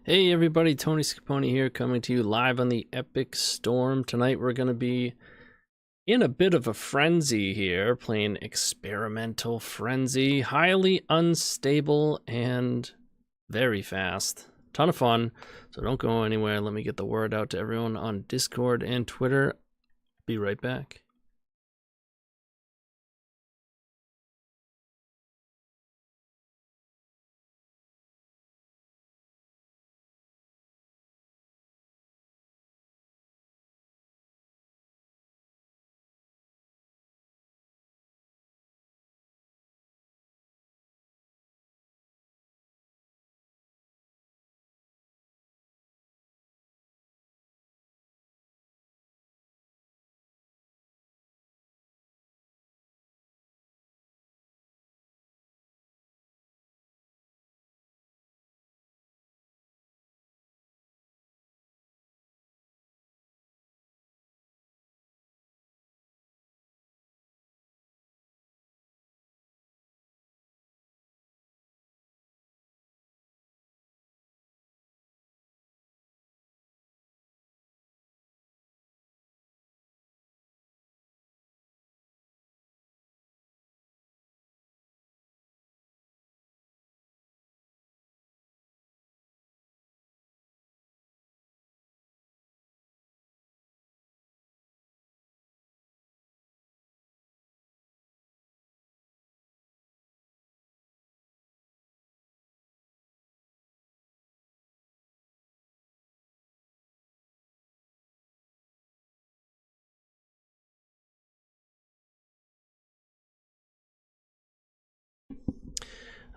Hey everybody, TonyScapone here, coming to you live on the Epic Storm. Tonight we're going to be in a bit of a frenzy here, playing Experimental Frenzy. Highly unstable and very fast. Ton of fun, so don't go anywhere. Let me get the word out to everyone on Discord and Twitter. Be right back.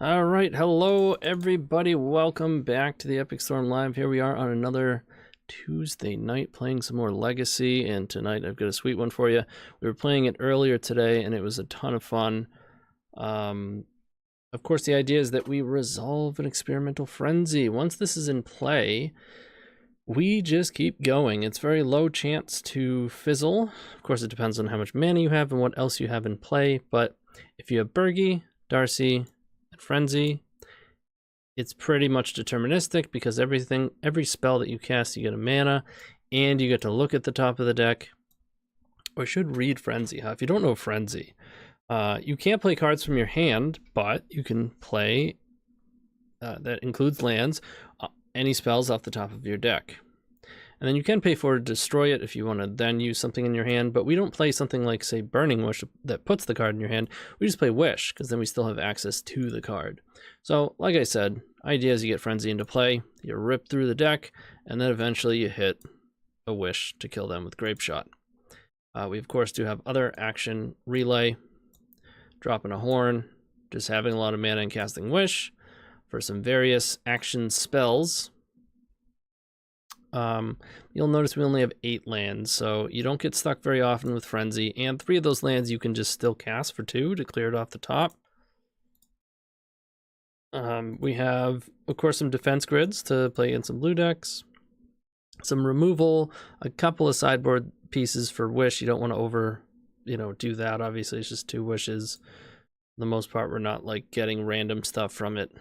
Alright, hello everybody, welcome back to the Epic Storm Live. Here we are on another Tuesday night playing some more Legacy, and tonight I've got a sweet one for you. We were playing it earlier today and it was a ton of fun. Of course, the idea is that we resolve an experimental frenzy. Once this is in play, we just keep going. It's very low chance to fizzle. Of course, it depends on how much mana you have and what else you have in play, but if you have Birgi, Darcy, Frenzy, it's pretty much deterministic because every spell that you cast, you get a mana, and you get to look at the top of the deck. Or I should read Frenzy, huh? If you don't know Frenzy, you can't play cards from your hand, but you can play, that includes lands, any spells off the top of your deck. And then you can pay for to destroy it if you want to then use something in your hand, but we don't play something like, say, Burning Wish that puts the card in your hand. We just play Wish, because then we still have access to the card. So, like I said, idea is you get Frenzy into play, you rip through the deck, and then eventually you hit a Wish to kill them with Grapeshot. We, of course, do have other action: Relay, dropping a Horn, just having a lot of mana and casting Wish for some various action spells. You'll notice we only have 8 lands, so you don't get stuck very often with Frenzy, and 3 of those lands you can just still cast for 2 to clear it off the top. We have, of course, some defense grids to play in some blue decks, some removal, a couple of sideboard pieces for Wish. You don't want to do that. Obviously, it's just 2 wishes. For the most part, we're not like getting random stuff from it.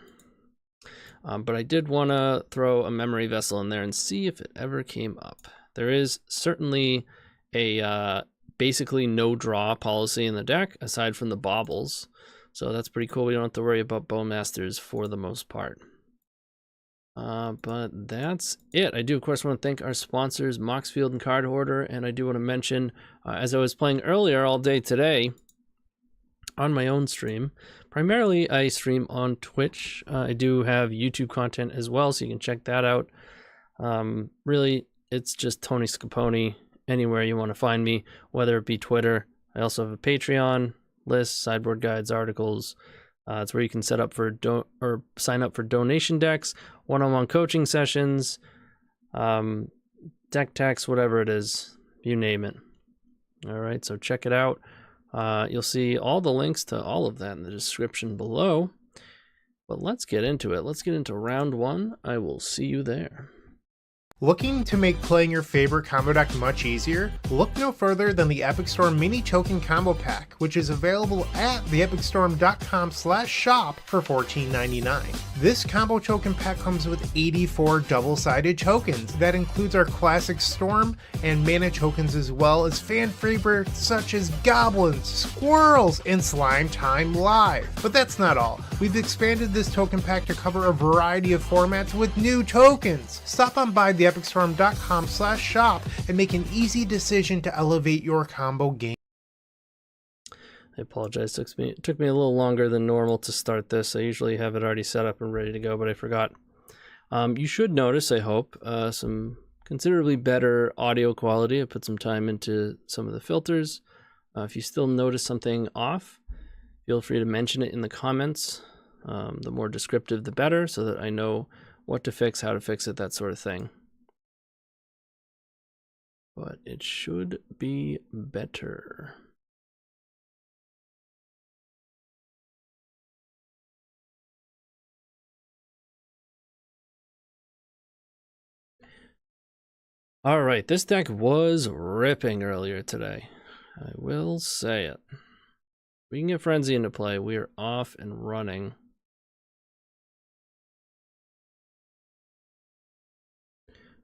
But I did want to throw a memory vessel in there and see if it ever came up. There is certainly a basically no draw policy in the deck, aside from the baubles. So that's pretty cool. We don't have to worry about Bowmasters for the most part. But that's it. I do, of course, want to thank our sponsors, Moxfield and Card Hoarder. And I do want to mention, as I was playing earlier all day today, on my own stream. Primarily, I stream on Twitch. I do have YouTube content as well, so you can check that out. Really, it's just TonyScapone anywhere you want to find me, whether it be Twitter. I also have a Patreon list, sideboard guides, articles. It's where you can set up for sign up for donation decks, one-on-one coaching sessions, deck techs, whatever it is, you name it. All right, so check it out. You'll see all the links to all of that in the description below. But let's get into it. Let's get into round 1. I will see you there. Looking to make playing your favorite combo deck much easier? Look no further than the Epic Storm Mini Token Combo Pack, which is available at theepicstorm.com/shop for $14.99. This combo token pack comes with 84 double-sided tokens. That includes our classic Storm and mana tokens, as well as fan favorites such as Goblins, Squirrels, and Slime Time Live. But that's not all. We've expanded this token pack to cover a variety of formats with new tokens. Stop on by theepicstorm.com/shop and make an easy decision to elevate your combo game. I apologize. It took me a little longer than normal to start this. I usually have it already set up and ready to go, but I forgot. You should notice, I hope, some considerably better audio quality. I put some time into some of the filters. If you still notice something off, feel free to mention it in the comments. The more descriptive, the better, so that I know what to fix, how to fix it, that sort of thing. But it should be better. All right, this deck was ripping earlier today. I will say it. We can get Frenzy into play. We are off and running.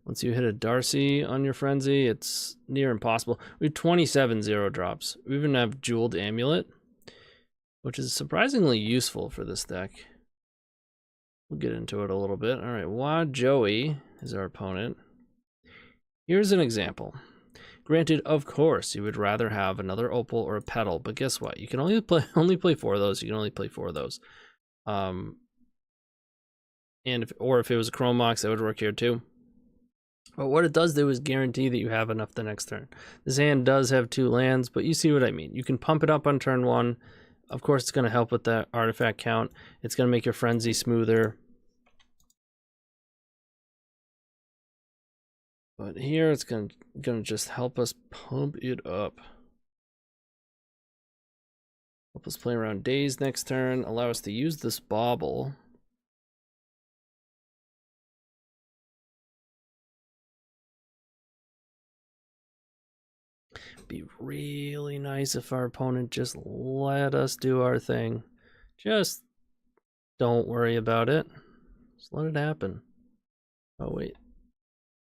Once you hit a Darcy on your Frenzy, it's near impossible. We have 27 0 drops. We even have Jeweled Amulet, which is surprisingly useful for this deck. We'll get into it a little bit. All right, Wad Joey is our opponent. Here's an example. Granted, of course, you would rather have another Opal or a Petal, but guess what? You can only play 4 of those. You can only play 4 of those. And if it was a Chromox, that would work here too. But what it does do is guarantee that you have enough the next turn. This hand does have 2 lands, but you see what I mean. You can pump it up on turn 1. Of course, it's going to help with that artifact count. It's going to make your Frenzy smoother. But here it's going to just help us pump it up. Help us play around Daze next turn. Allow us to use this Bauble. Be really nice if our opponent just let us do our thing. Just don't worry about it. Just let it happen. Oh wait,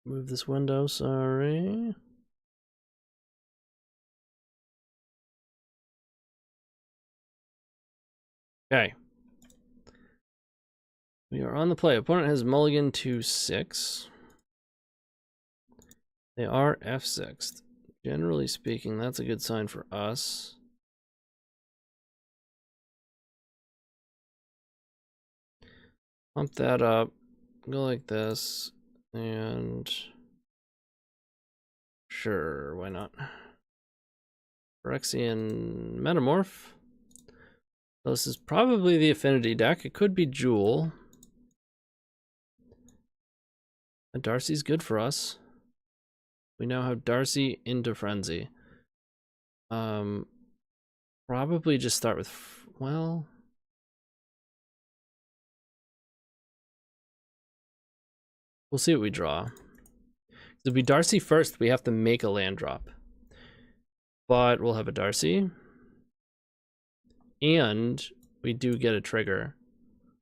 move this window, sorry. Okay, we are on the play. Opponent has mulligan to 6. They are F6'd. Generally speaking, that's a good sign for us. Pump that up, go like this, and sure, why not? Phyrexian Metamorph. So this is probably the affinity deck. It could be Jewel. And Darcy's good for us. We now have Darcy into Frenzy. Probably just start with, well, we'll see what we draw. If we Darcy first, we have to make a land drop. But we'll have a Darcy. And we do get a trigger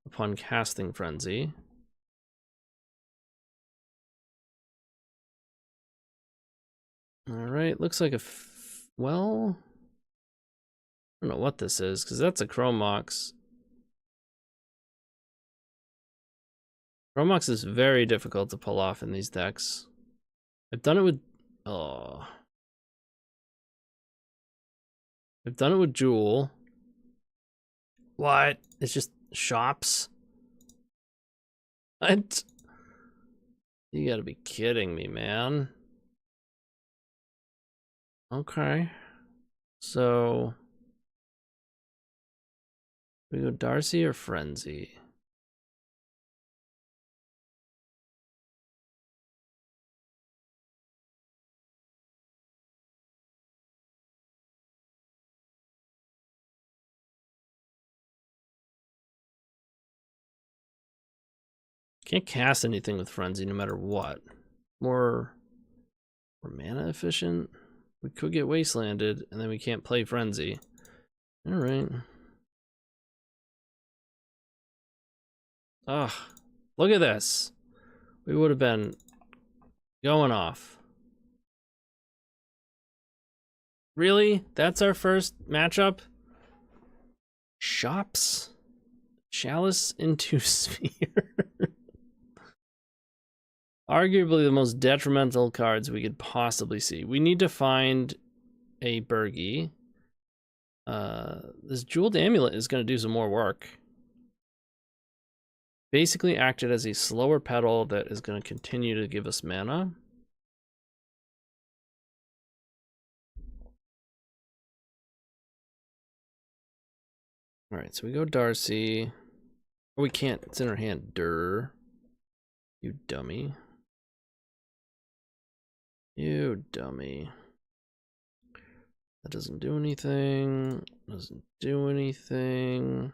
upon casting Frenzy. Alright, looks like well, I don't know what this is, because that's a Chromox. Chromox is very difficult to pull off in these decks. I've done it with, I've done it with Jewel. What? It's just shops? What? You gotta be kidding me, man. Okay. So we go Darcy or Frenzy? Can't cast anything with Frenzy no matter what. more mana efficient. We could get wastelanded, and then we can't play Frenzy. All right. Ugh, look at this. We would have been going off. Really? That's our first matchup? Shops? Chalice into Sphere. Arguably the most detrimental cards we could possibly see. We need to find a Birgi. This Jeweled Amulet is going to do some more work. Basically acted as a slower pedal that is going to continue to give us mana. Alright, so we go Darcy. Oh, we can't. It's in our hand. Durr. You dummy. You dummy. That doesn't do anything. Doesn't do anything.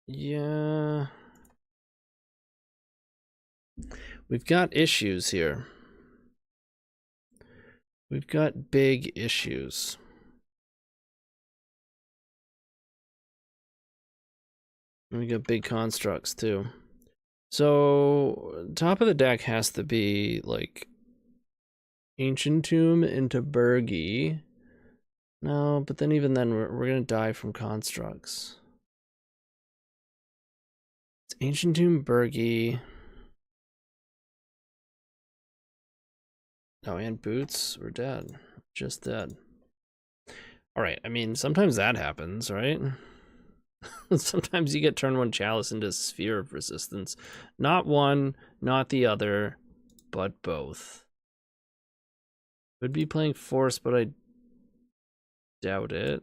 Yeah. We've got issues here. We've got big issues. And we got big constructs too. So top of the deck has to be like Ancient Tomb into Birgi. No, but then even then we're gonna die from constructs. It's Ancient Tomb, Birgi. Oh, and Boots, we're dead. Just dead. Alright, I mean, sometimes that happens, right? Sometimes you get turn one Chalice into Sphere of Resistance. Not one, not the other, but both. Would be playing Force, but I doubt it.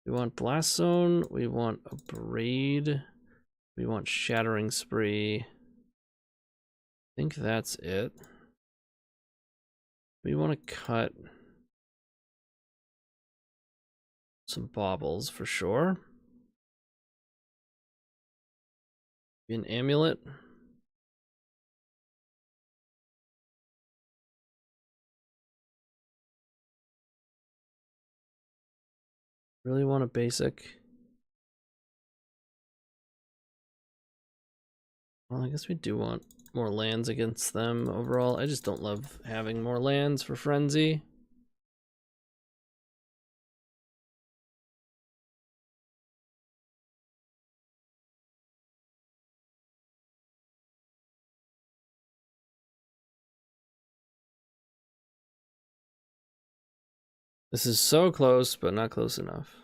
We want Blast Zone, we want a Braid, we want Shattering Spree. I think that's it. We want to cut some baubles for sure. An Amulet. Really want a basic. Well, I guess we do want more lands against them overall. I just don't love having more lands for Frenzy. This is so close, but not close enough.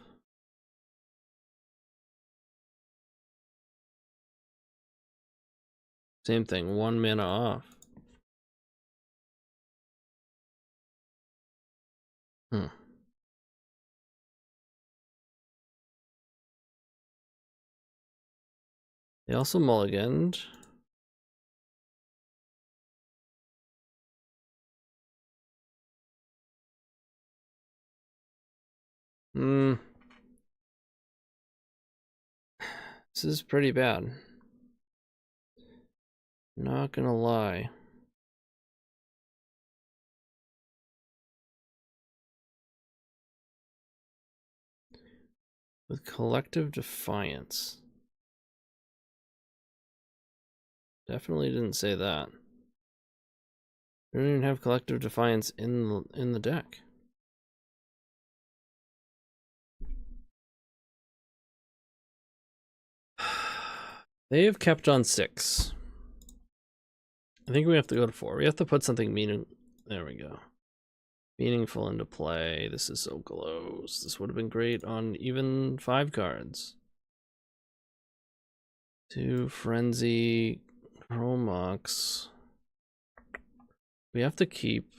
Same thing, 1 mana off. They also mulliganed. This is pretty bad. Not gonna lie. With Collective Defiance. Definitely didn't say that. We don't even have Collective Defiance in the deck. They have kept on 6. I think we have to go to 4. We have to put something there we go. Meaningful into play. This is so close. This would have been great on even 5 cards. 2 Frenzy, Chromox. We have to keep.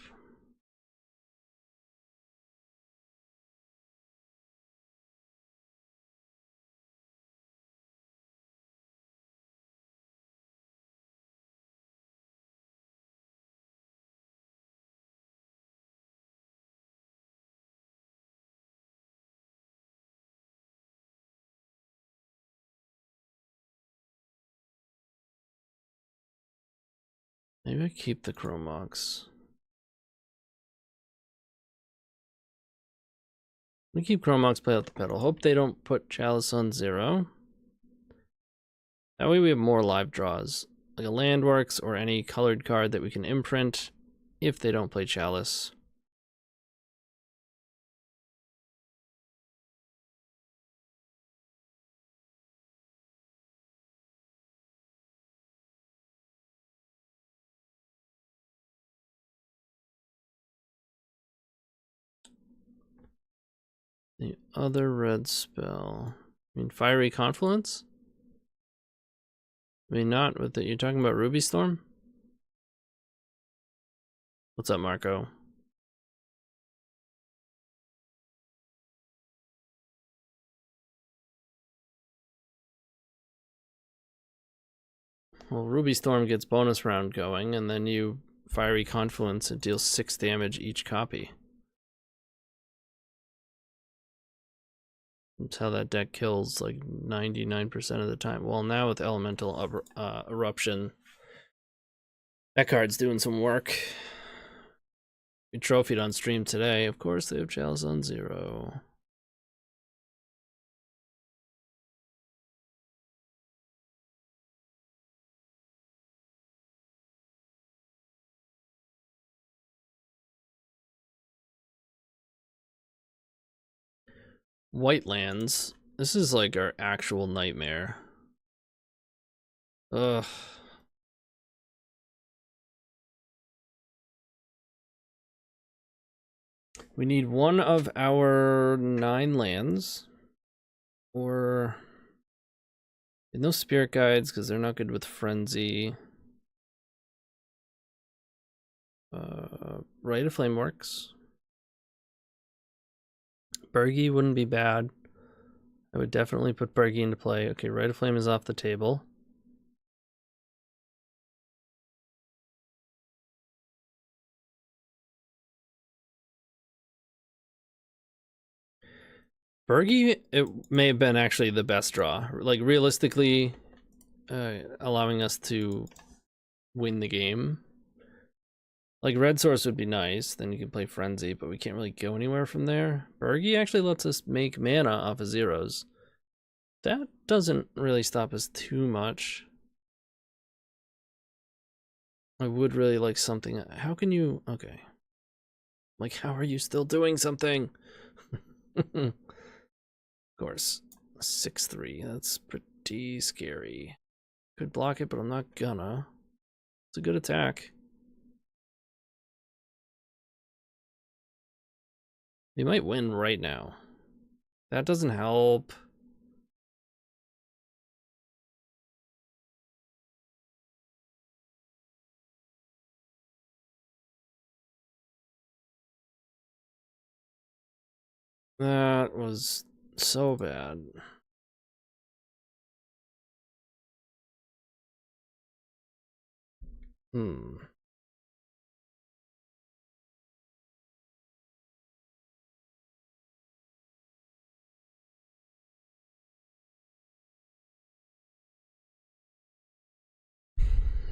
Maybe I keep the Chromox. We keep Chromox, play out the pedal. Hope they don't put Chalice on 0. That way we have more live draws. Like a Landworks or any colored card that we can imprint if they don't play Chalice. The other red spell. I mean, Fiery Confluence? I mean, not with it. You're talking about Ruby Storm? What's up, Marco? Well, Ruby Storm gets bonus round going, and then you Fiery Confluence, it deals 6 damage each copy. That's how that deck kills like 99% of the time. Well, now with Elemental Eruption, that card's doing some work. We trophied on stream today. Of course, they have Chalice on 0. White lands. This is like our actual nightmare. Ugh. We need one of our 9 lands. Or no Spirit Guides because they're not good with Frenzy. Rite of Flame works. Birgi wouldn't be bad. I would definitely put Birgi into play. Okay, Rite of Flame is off the table. Birgi, it may have been actually the best draw. Like, realistically, allowing us to win the game. Like, Red Source would be nice, then you can play Frenzy, but we can't really go anywhere from there. Birgi actually lets us make mana off of zeros. That doesn't really stop us too much. I would really like something. How can you... Okay. Like, how are you still doing something? Of course. 6-3. That's pretty scary. Could block it, but I'm not gonna. It's a good attack. We might win right now. That doesn't help. That was so bad.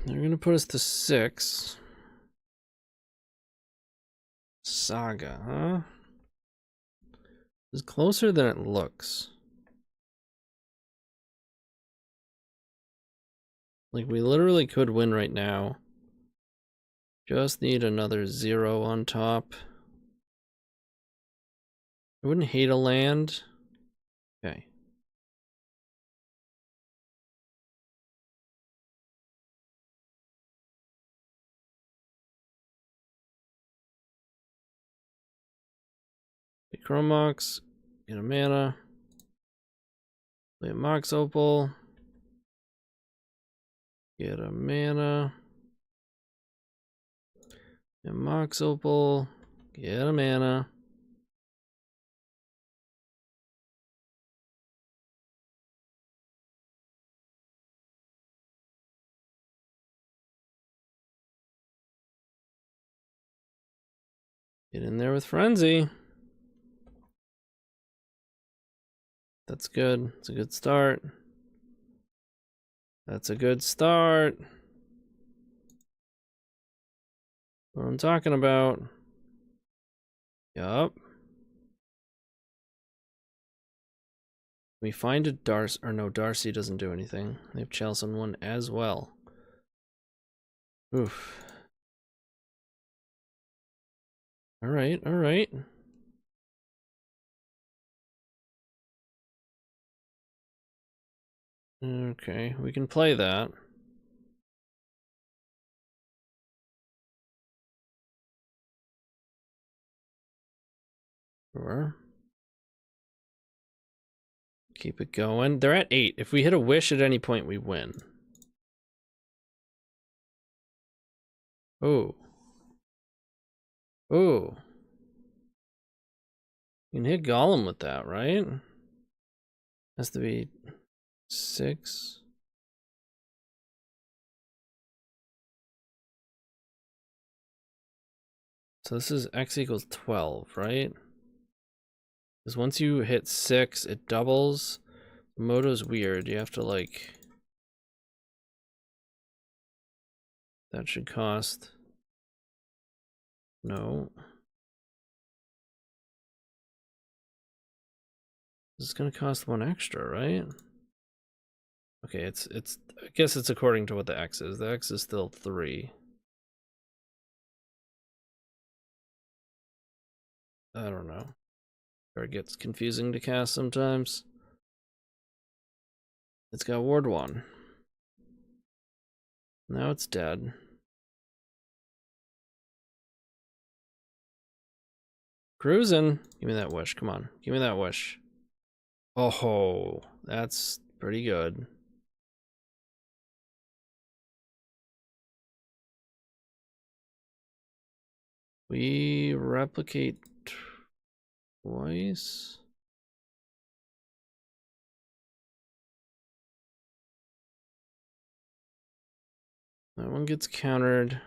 They're gonna put us to 6. Saga, huh? It's closer than it looks. Like, we literally could win right now. Just need another 0 on top. I wouldn't hate a land. Okay. The Chromox, get a mana. Play a Mox Opal. Get a mana. A Mox Opal. Get a mana. Get in there with Frenzy. That's good. It's a good start. That's a good start. What I'm talking about. Yup. We find a Darcy, or no, Darcy doesn't do anything. They have Chalice on one as well. Oof. Alright, alright. Okay, we can play that. Sure. Keep it going. They're at 8. If we hit a wish at any point, we win. Oh. Oh. You can hit Golem with that, right? Has to be 6. So this is X equals 12, right? Because once you hit 6, it doubles. Moto's weird. You have to like... That should cost... No. This is gonna cost 1 extra, right? Okay, it's I guess it's according to what the X is. The X is still 3. I don't know. Or it gets confusing to cast sometimes. It's got Ward 1. Now it's dead. Cruising. Give me that wish. Come on. Give me that wish. Oh, that's pretty good. We replicate twice. That one gets countered.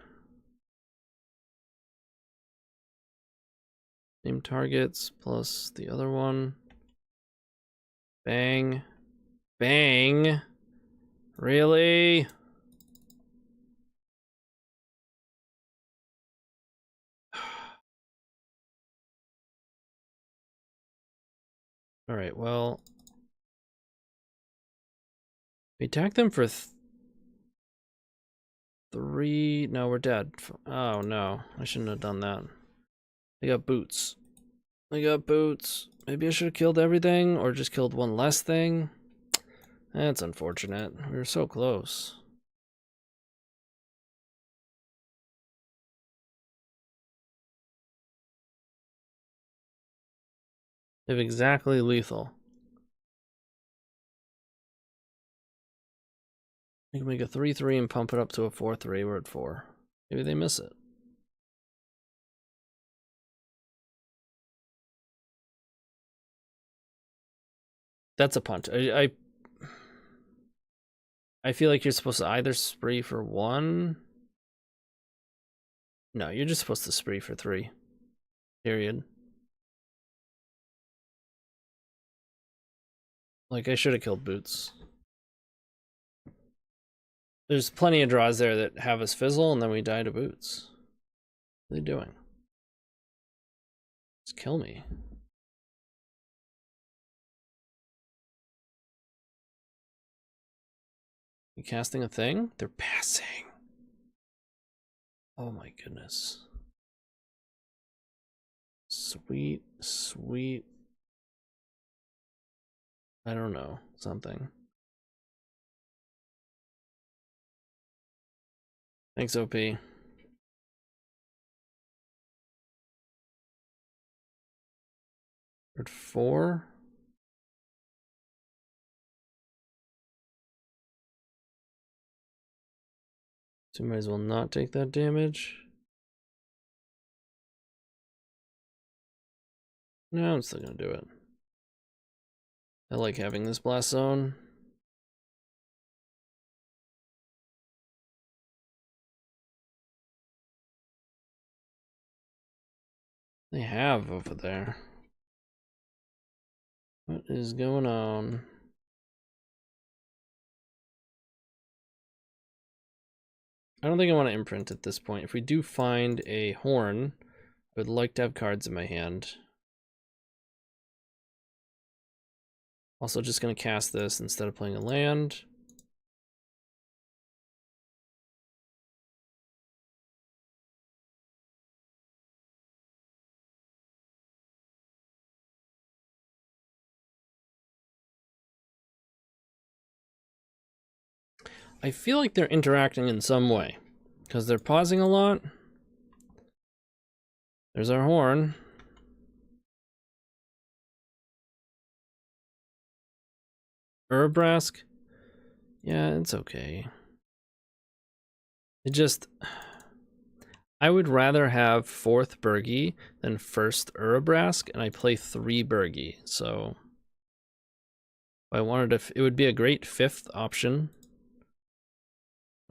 Same targets plus the other one. Bang. Bang. Really? All right, well. We attack them for 3. No, we're dead. Oh, no. I shouldn't have done that. They got boots. They got boots. Maybe I should have killed everything or just killed one less thing. That's unfortunate. We were so close. They have exactly lethal. We can make a 3-3 and pump it up to a 4-3. We're at 4. Maybe they miss it. That's a punt. I feel like you're supposed to either spree for 1. No, you're just supposed to spree for 3. Period. Like, I should have killed boots. There's plenty of draws there that have us fizzle, and then we die to boots. What are they doing? Just kill me. You casting a thing? They're passing. Oh my goodness. Sweet, sweet. I don't know. Something. Thanks, OP. We're at 4. So you might as well not take that damage. No, I'm still gonna do it. I like having this blast zone. They have over there. What is going on? I don't think I want to imprint at this point. If we do find a horn, I would like to have cards in my hand. Also just going to cast this instead of playing a land. I feel like they're interacting in some way, because they're pausing a lot. There's our horn. Urabrask? Yeah, it's okay. It just... I would rather have 4th Birgi than 1st Urabrask, and I play 3 Birgi, so... If I wanted to... It would be a great 5th option.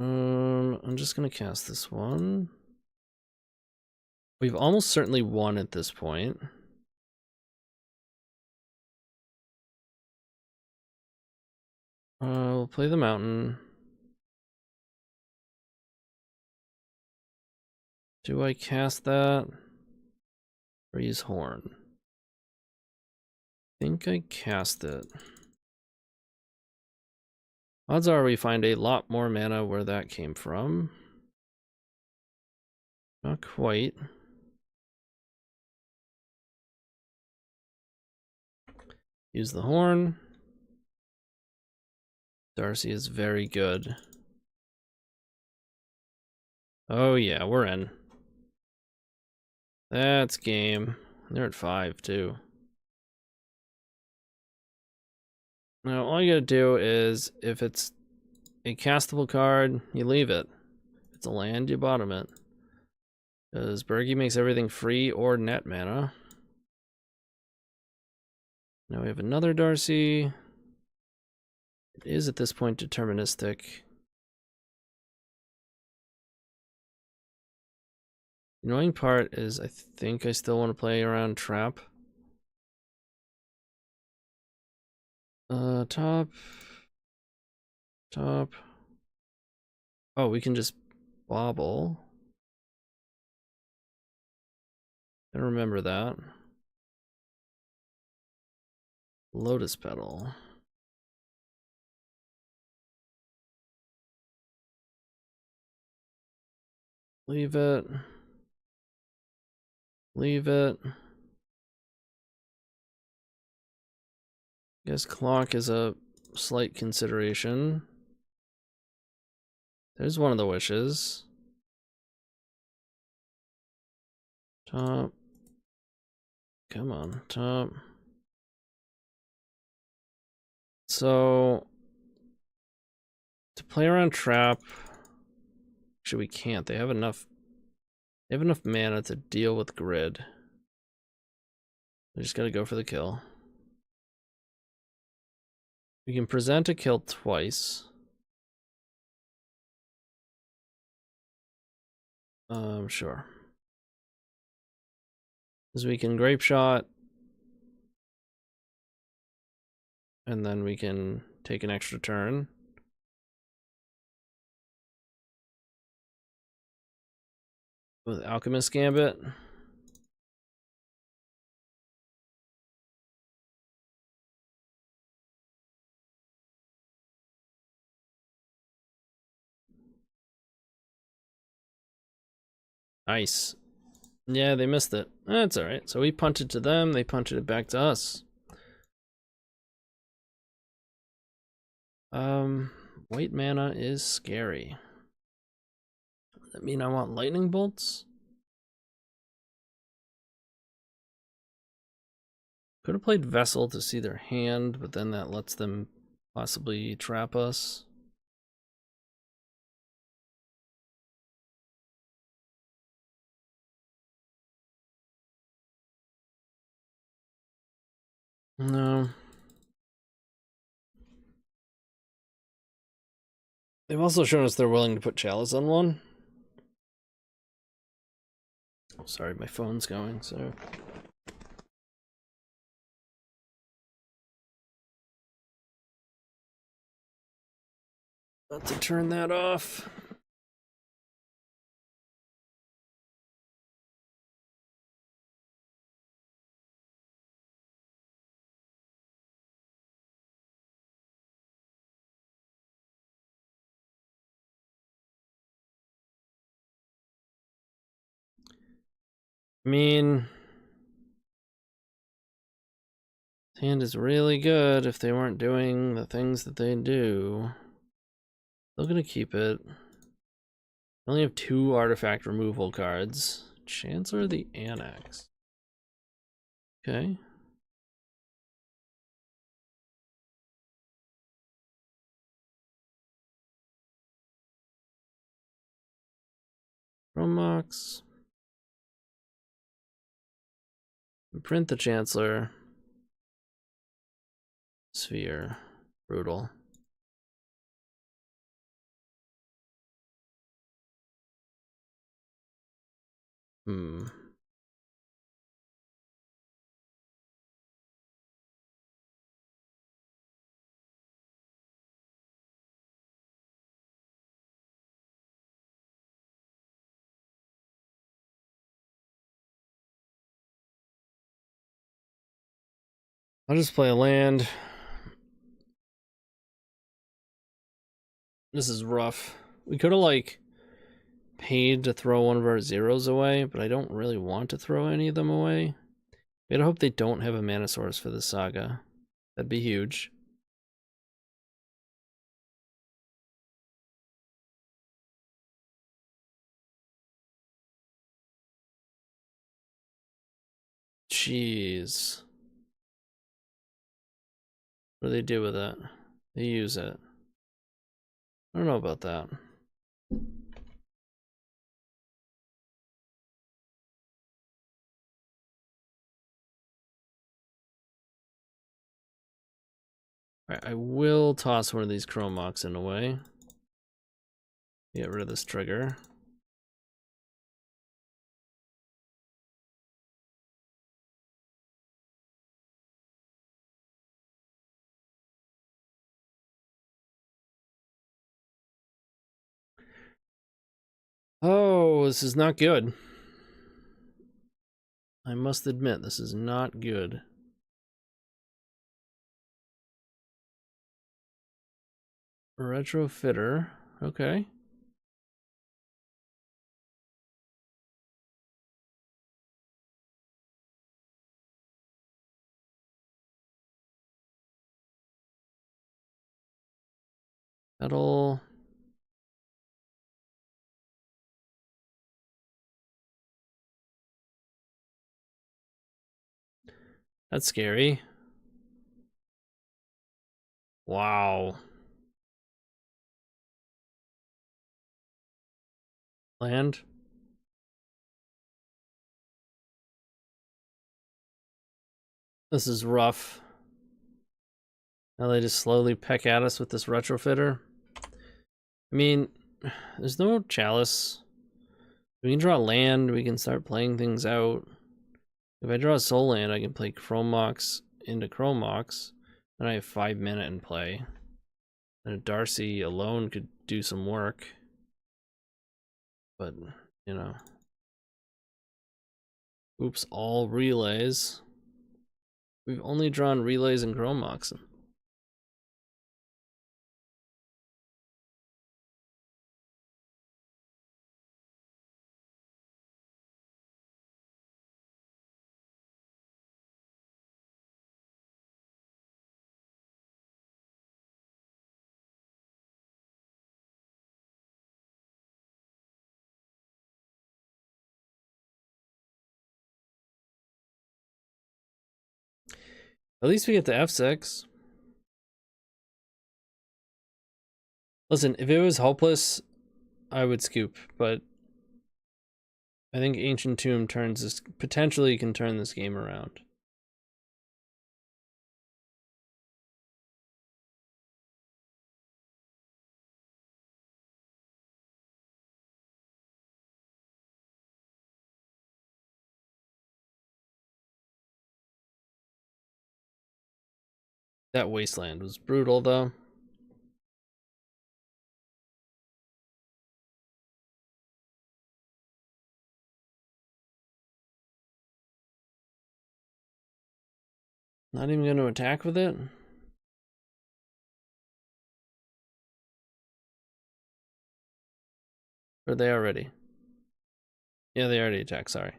I'm just gonna cast this one. We've almost certainly won at this point. We'll play the mountain. Do I cast that? Or use horn? I think I cast it. Odds are we find a lot more mana where that came from. Not quite. Use the horn. Darcy is very good. Oh yeah, we're in. That's game. They're at 5 too. Now all you gotta do is, if it's a castable card, you leave it. If it's a land, you bottom it. Because Birgi makes everything free or net mana. Now we have another Darcy. It is at this point deterministic. The annoying part is I think I still want to play around trap. Top. Top. Oh, we can just bobble. I remember that. Lotus Petal. Leave it. Leave it. Guess clock is a slight consideration. There's one of the wishes. Top. Come on, top. So, to play around trap, actually we can't. They have enough mana to deal with grid. We just gotta go for the kill. We can present a kill twice. Sure. Because we can Grapeshot, and then we can take an extra turn. With Alchemist Gambit. Nice. Yeah, they missed it. That's alright. So we punted to them, they punted it back to us. White mana is scary. Does that mean I want lightning bolts? Could have played Vessel to see their hand, but then that lets them possibly trap us. No. They've also shown us they're willing to put Chalice on one. Oh, sorry, my phone's going, so... About to turn that off. mean, this hand is really good if they weren't doing the things that they do. Still gonna keep it. I only have 2 artifact removal cards. Chancellor of the Annex. Okay. Chromox. Print the Chancellor. Sphere. Brutal. I'll just play a land. This is rough. We could have, like, paid to throw one of our zeros away, but I don't really want to throw any of them away. We gotta hope they don't have a mana source for this saga. That'd be huge. Jeez. What do they do with it? They use it. I don't know about that. Alright, I will toss one of these Chromox in a way. Get rid of this trigger. Oh, this is not good. I must admit, this is not good. Retrofitter. Okay. That'll... That's scary. Wow. Land. This is rough. Now they just slowly peck at us with this retrofitter. I mean, there's no chalice. We can draw land, we can start playing things out. If I draw a soul land, I can play Chromox into Chromox, and I have 5 mana in play. And a Darcy alone could do some work. But, you know. Oops, all relays. We've only drawn relays and Chromox. At least we get the F6. Listen, if it was hopeless, I would scoop, but I think Ancient Tomb turns this, potentially can turn this game around. That Wasteland was brutal, though. Not even going to attack with it? Or they already? Yeah, they already attacked, sorry.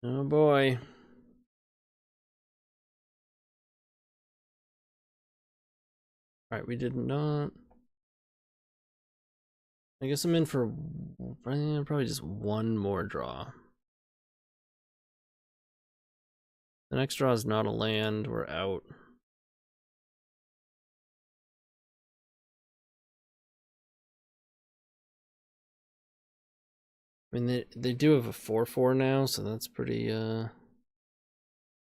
Oh boy. Alright, we did not. I guess I'm in for probably just one more draw. The next draw is not a land, we're out. I mean, they do have a 4/4 now, so that's pretty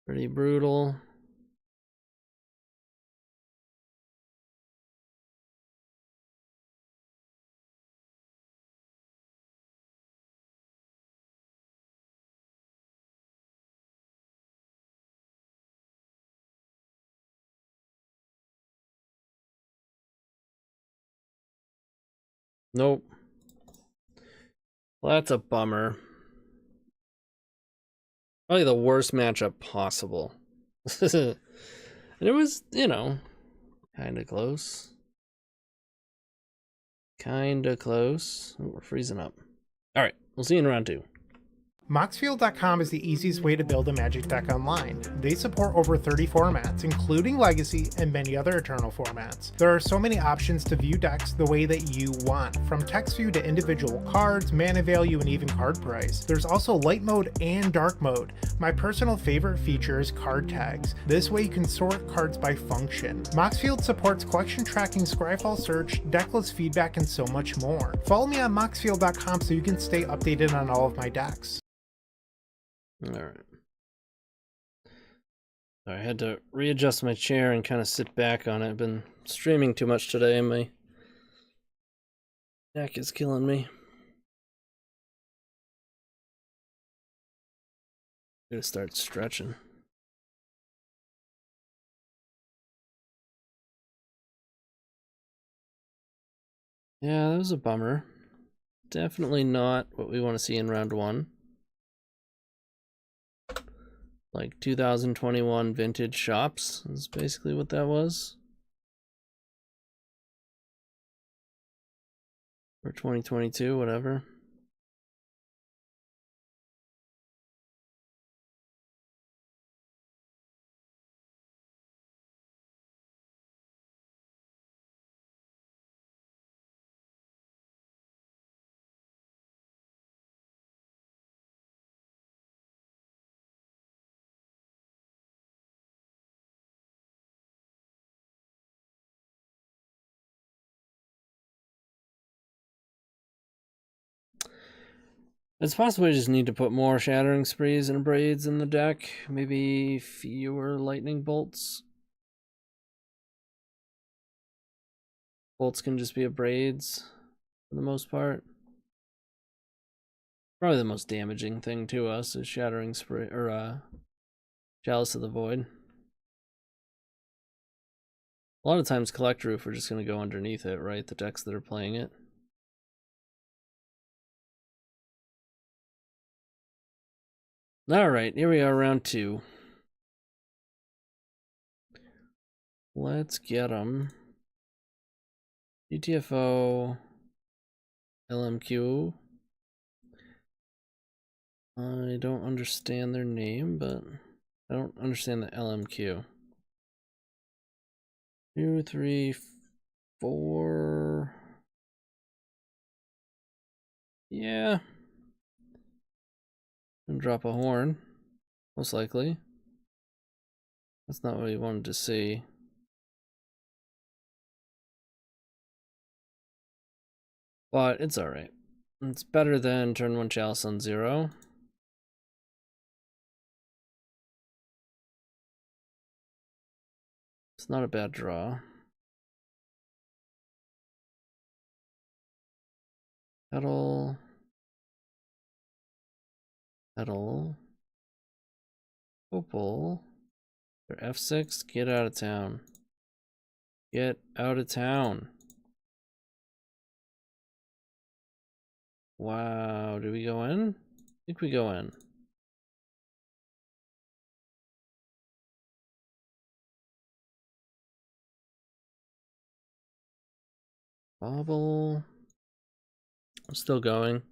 brutal. Nope. Well, that's a bummer. Probably the worst matchup possible. And it was, you know, kind of close. Kind of close. Oh, we're freezing up. All right, we'll see you in round 2. Moxfield.com is the easiest way to build a Magic deck online. They support over 30 formats, including Legacy and many other Eternal formats. There are so many options to view decks the way that you want, from text view to individual cards, mana value, and even card price. There's also light mode and dark mode. My personal favorite feature is card tags. This way you can sort cards by function. Moxfield supports collection tracking, scryfall search, decklist feedback, and so much more. Follow me on Moxfield.com so you can stay updated on all of my decks. All right. I had to readjust my chair and kind of sit back on it. I've been streaming too much today and my neck is killing me. I'm gonna start stretching. Yeah, that was a bummer. Definitely not what we want to see in round 1. Like 2021 vintage shops is basically what that was. Or 2022, whatever. It's possible we just need to put more Shattering Sprees and Braids in the deck. Maybe fewer Lightning Bolts. Bolts can just be a Braids for the most part. Probably the most damaging thing to us is Shattering Spree or Chalice of the Void. A lot of times Collect Roof are just going to go underneath it, right? The decks that are playing it. Alright, here we are, round 2. Let's get them. GTFO, LMQ. I don't understand their name, but I don't understand the LMQ. 2, 3, 4. Yeah. And drop a horn, most likely. That's not what we wanted to see. But it's alright. It's better than turn 1 Chalice on 0. It's not a bad draw. Petal. Petal. Opal. For F6, get out of town. Get out of town. Wow, do we go in? I think we go in. Bobble. I'm still going.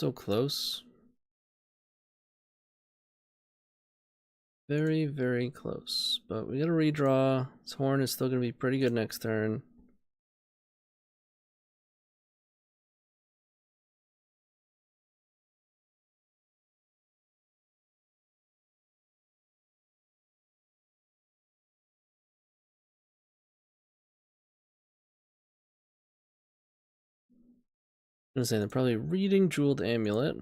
So close. Very, very close. But we gotta redraw. This horn is still gonna be pretty good next turn. I'm gonna say they're probably reading Jeweled Amulet.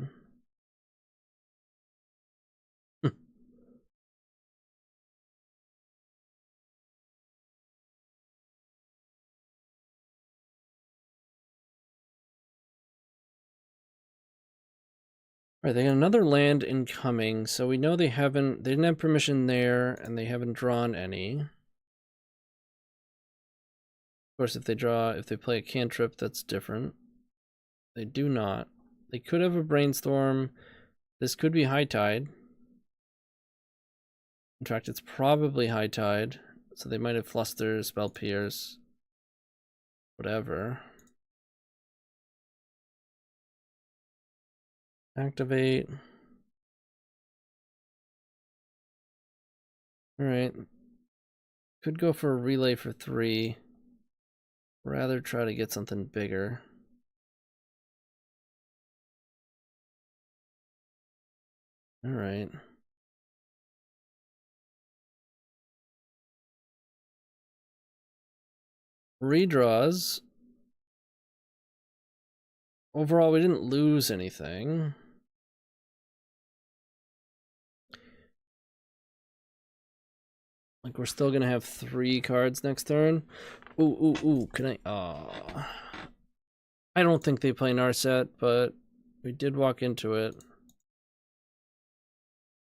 Alright, they got another land incoming, so we know they didn't have permission there, and they haven't drawn any. Of course, if they play a cantrip, that's different. They do not. They could have a brainstorm. This could be high tide. In fact, it's probably high tide, so they might have fluster, spell pierce, whatever. Activate. Alright. Could go for a relay for 3. Rather try to get something bigger. Alright. Redraws. Overall, we didn't lose anything. Like, we're still gonna have 3 cards next turn. Ooh, can I... I don't think they play Narset, but we did walk into it.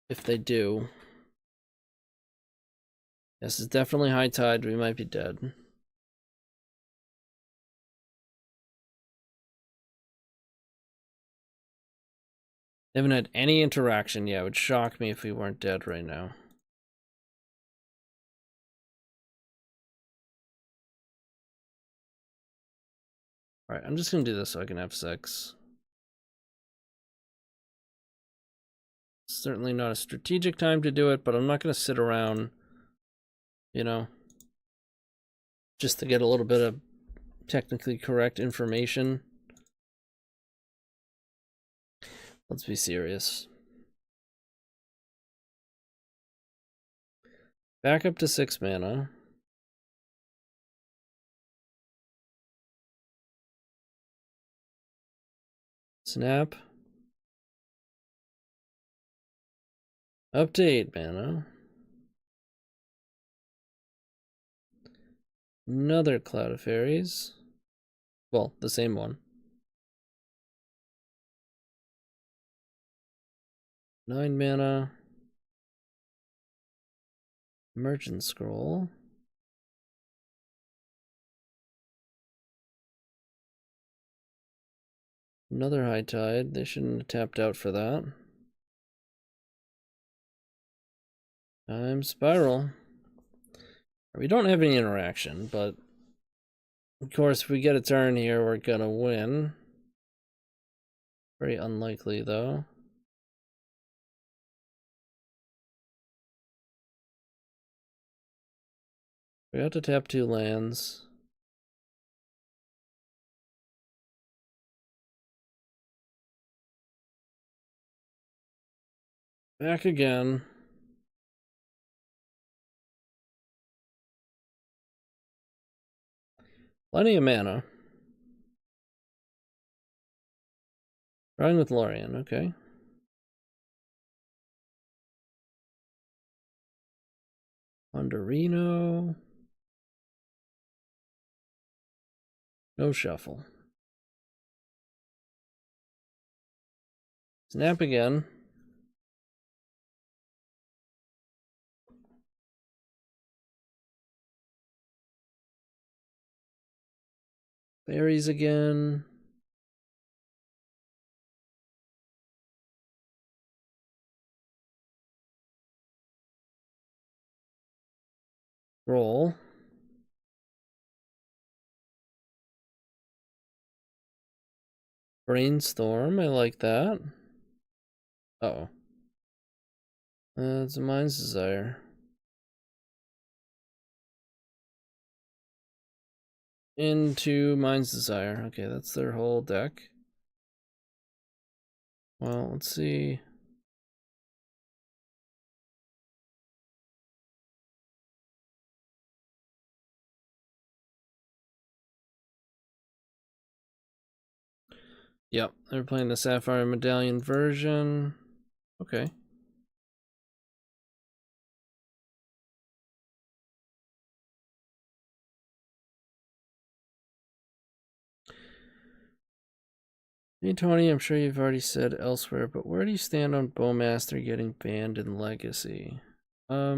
If they do. This is definitely high tide, we might be dead. They haven't had any interaction yet. It would shock me if we weren't dead right now. Alright, I'm just gonna do this so I can have 6. Certainly not a strategic time to do it, but I'm not gonna sit around, you know, just to get a little bit of technically correct information. Let's be serious. Back up to 6 mana. Snap. Up to 8 mana. Another Cloud of Fairies. Well, the same one. 9 mana. Merchant Scroll. Another High Tide. They shouldn't have tapped out for that. Time Spiral. We don't have any interaction, but of course, if we get a turn here, we're gonna win. Very unlikely, though. We have to tap 2 lands. Back again. Plenty of mana. Drawing with Lorien, okay. Underino. No shuffle. Snap again. Fairies again. Roll. Brainstorm, I like that. Uh-oh. It's a Mind's Desire. Into Mind's Desire. Okay, that's their whole deck. Well, let's see. Yep, they're playing the Sapphire Medallion version. Okay. Hey Tony, I'm sure you've already said elsewhere, but where do you stand on Bowmaster getting banned in Legacy? I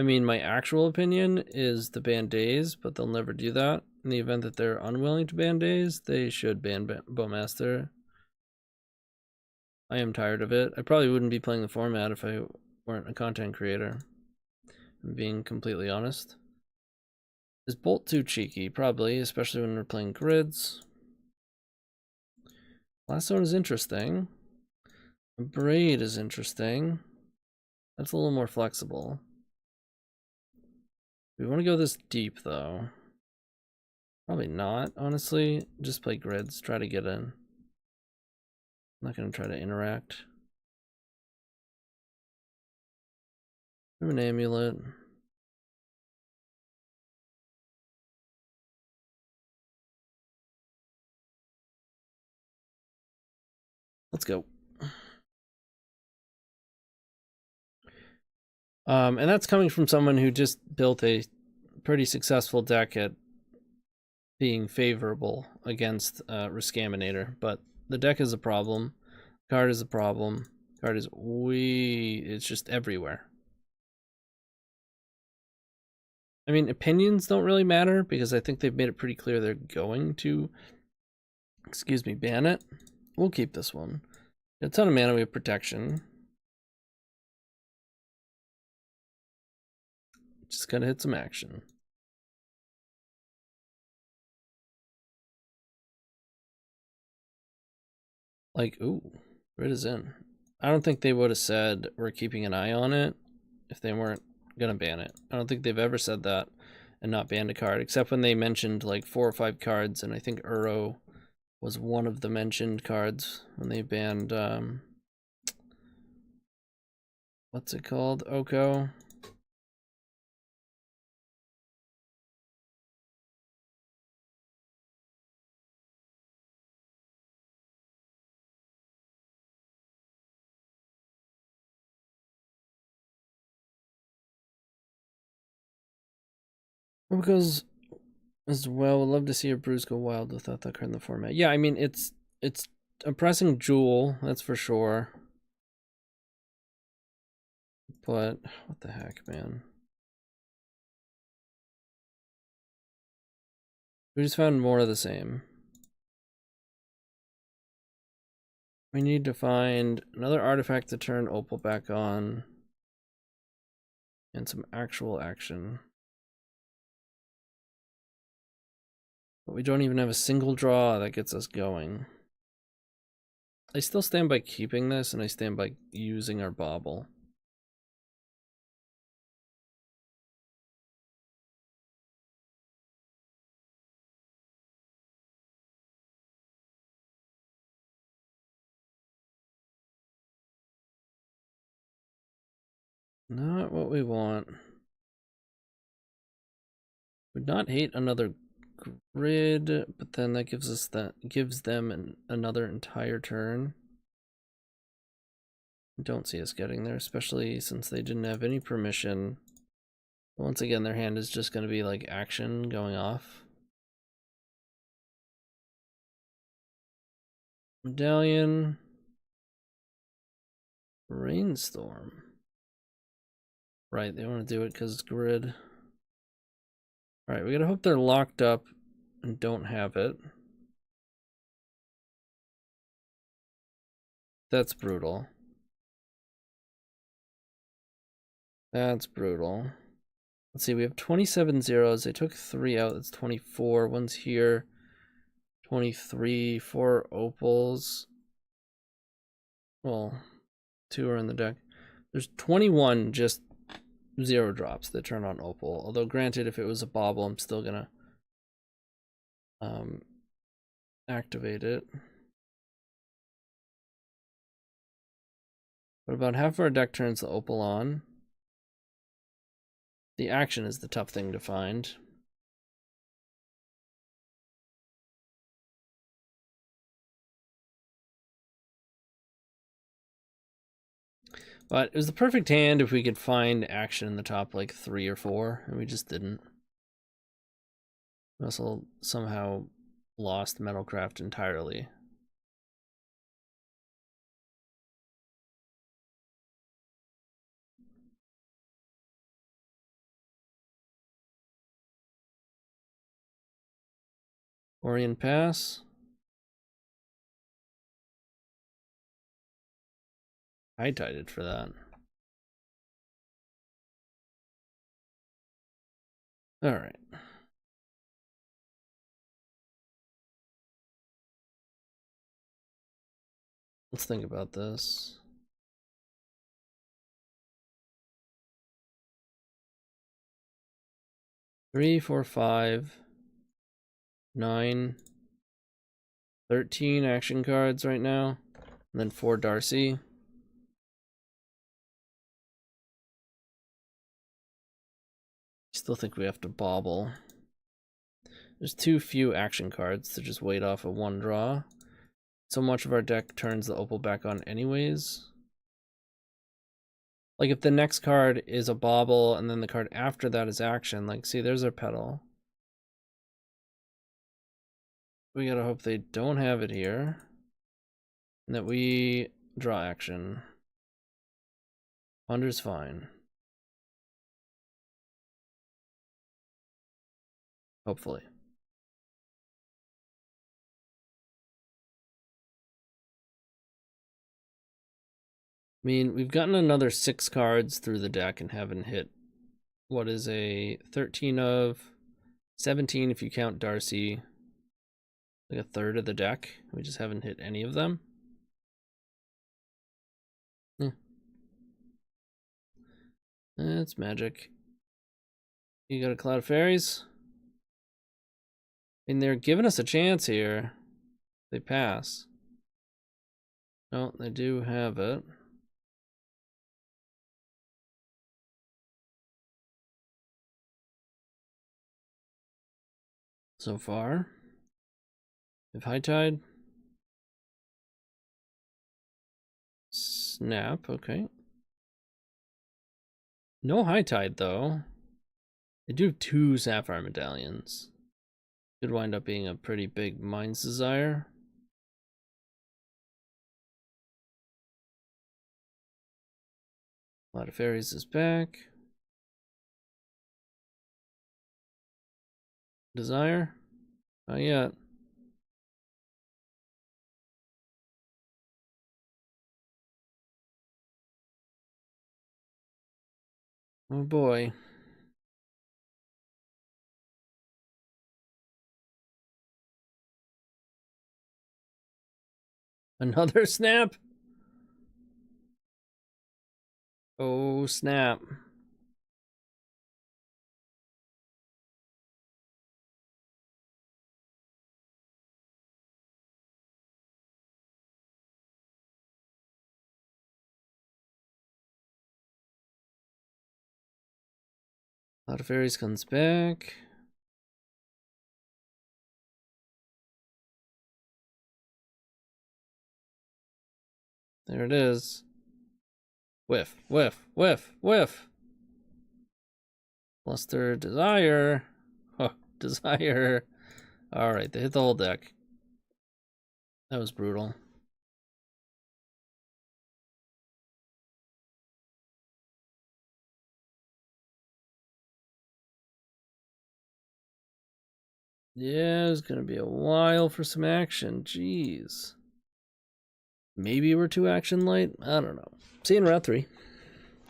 mean, my actual opinion is to ban Days, but they'll never do that. In the event that they're unwilling to ban Days, they should ban Bowmaster. I am tired of it. I probably wouldn't be playing the format if I weren't a content creator. I'm being completely honest. Is Bolt too cheeky? Probably, especially when we're playing grids. Last one is interesting. Braid is interesting. That's a little more flexible. We want to go this deep, though. Probably not, honestly. Just play grids, try to get in. I'm not going to try to interact. We have an amulet. Let's go. And that's coming from someone who just built a pretty successful deck at being favorable against Riskaminator. But the deck is a problem. Card is a problem. Card is it's just everywhere. I mean, opinions don't really matter because I think they've made it pretty clear they're going to, ban it. We'll keep this one. A ton of mana, we have protection. Just gotta hit some action. Like, ooh, Red is in. I don't think they would have said we're keeping an eye on it if they weren't gonna ban it. I don't think they've ever said that and not banned a card, except when they mentioned like 4 or 5 cards, and I think Uro was one of the mentioned cards when they banned what's it called? Oko. Because as well, would love to see a Bruce go wild without that card in the format. Yeah, I mean it's a pressing jewel, that's for sure. But what the heck, man? We just found more of the same. We need to find another artifact to turn Opal back on. And some actual action. But we don't even have a single draw that gets us going. I still stand by keeping this, and I stand by using our bauble. Not what we want. Would not hate another grid, but then that gives them another entire turn. Don't see us getting there, especially since they didn't have any permission. Once again, their hand is just going to be like action going off. Medallion. Rainstorm. Right, they want to do it because it's grid. Alright, we gotta hope they're locked up and don't have it. That's brutal. That's brutal. Let's see, we have 27 zeros. They took 3 out. That's 24. One's here. 23, 4 opals. Well, 2 are in the deck. There's 21 just 0 drops that turn on opal. Although granted, if it was a bauble, I'm still gonna activate it. But about half of our deck turns the opal on. The action is the tough thing to find. But it was the perfect hand if we could find action in the top like 3 or 4, and we just didn't. We also somehow lost Metalcraft entirely. Orient Pass. High-tided for that. Alright. Let's think about this. Three, 4, 5, 9, 13 action cards right now, and then 4 Darcy. Still think we have to bauble. There's too few action cards to just wait off a 1 draw. So much of our deck turns the opal back on anyways. Like if the next card is a bauble and then the card after that is action, like see there's our petal. We gotta hope they don't have it here. And that we draw action. Under's fine. Hopefully. I mean, we've gotten another 6 cards through the deck and haven't hit what is a 13 of 17 if you count Darcy. Like a third of the deck. We just haven't hit any of them. It's magic. You got a Cloud of Fairies? I mean, they're giving us a chance here. They pass. No, they do have it. So far. If High Tide. Snap, okay. No High Tide, though. They do have 2 Sapphire Medallions. Could wind up being a pretty big Mind's Desire. A lot of Fairies is back. Desire? Not yet. Oh boy. Another snap? Oh snap. A lot of Fairies comes back. There it is. Whiff, whiff, whiff, whiff. Luster, Desire. Oh, Desire. Alright, they hit the whole deck. That was brutal. Yeah, it's gonna be a while for some action. Jeez. Maybe we're too action light? I don't know. See you in round 3.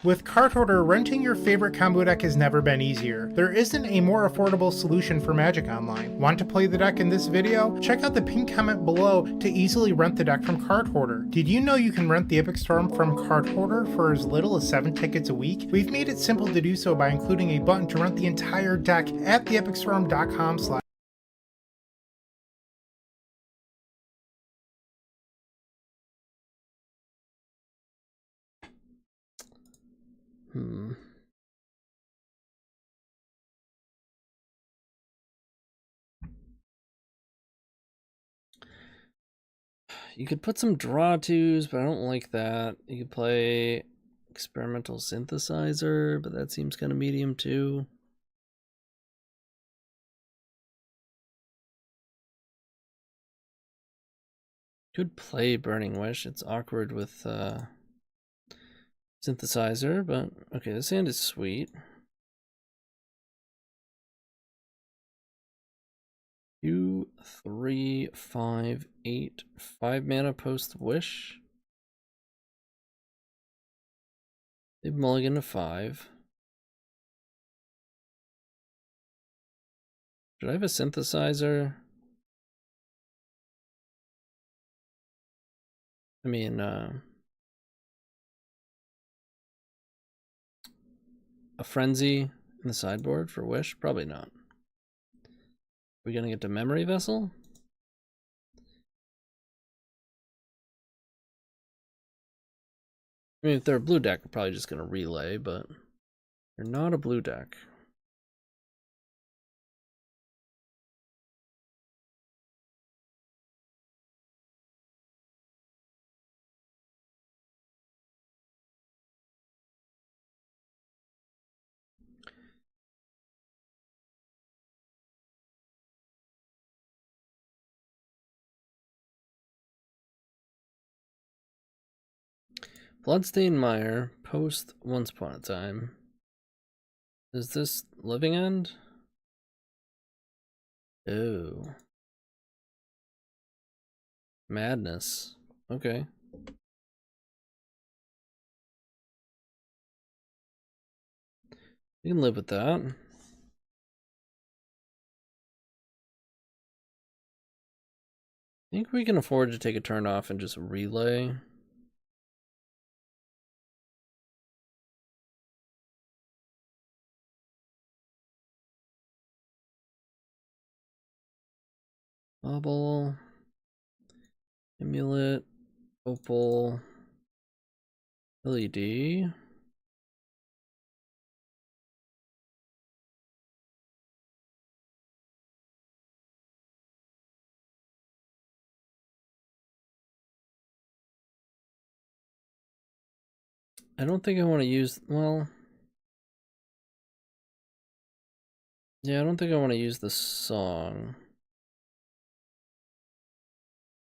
With Card Hoarder, renting your favorite combo deck has never been easier. There isn't a more affordable solution for Magic Online. Want to play the deck in this video? Check out the pinned comment below to easily rent the deck from Card Hoarder. Did you know you can rent the Epic Storm from Card Hoarder for as little as 7 tickets a week? We've made it simple to do so by including a button to rent the entire deck at theepicstorm.com/. You could put some draw twos, but I don't like that. You could play experimental synthesizer, but that seems kind of medium too. Could play Burning Wish. It's awkward with synthesizer, but okay, this hand is sweet. 2, 3, 5, 8, 5 mana post Wish. They mulligan to 5. Should I have a synthesizer? I mean, a frenzy in the sideboard for Wish? Probably not. Are we gonna get to Memory Vessel? I mean, if they're a blue deck, we're probably just gonna relay, but they're not a blue deck. Bloodstained Mire, post Once Upon a Time. Is this Living End? Oh. Madness. Okay. You can live with that. I think we can afford to take a turn off and just relay. Bubble, Amulet, Opal, LED. I don't think I want to use, well, yeah, I don't think I want to use the song.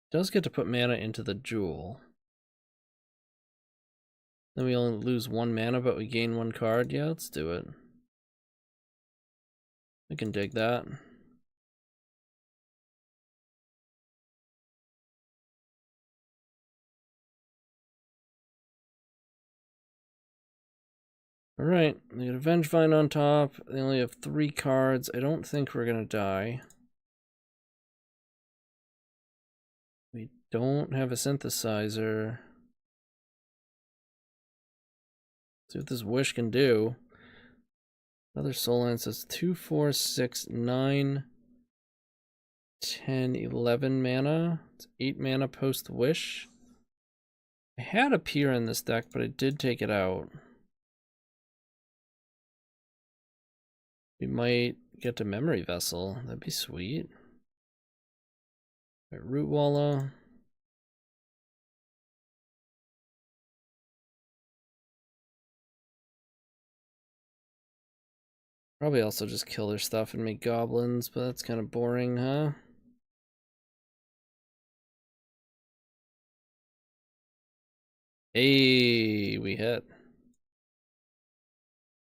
It does get to put mana into the jewel. Then we only lose 1 mana, but we gain 1 card. Yeah, let's do it. I can dig that. Alright, we got a Vengevine on top. They only have 3 cards. I don't think we're gonna die. We don't have a synthesizer. See what this Wish can do. Another Soul Line says 2, 4, 6, 9, 10, 11 mana. It's 8 mana post Wish. I had a Pier in this deck, but I did take it out. We might get to Memory Vessel. That'd be sweet. Right, Root Walla. Probably also just kill their stuff and make goblins, but that's kind of boring, huh? Hey, we hit.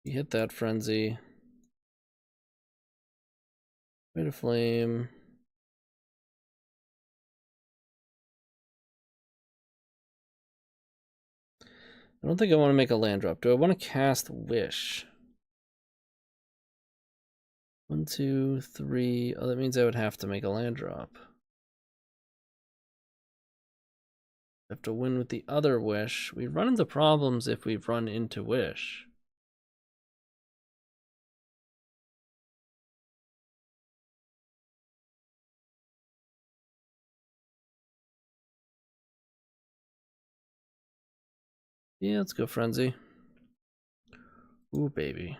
We hit that frenzy. Ray of Flame. I don't think I want to make a land drop. Do I want to cast Wish? 1, 2, 3. Oh, that means I would have to make a land drop. I have to win with the other Wish. We run into problems if we run into Wish. Yeah, let's go Frenzy. Ooh, baby.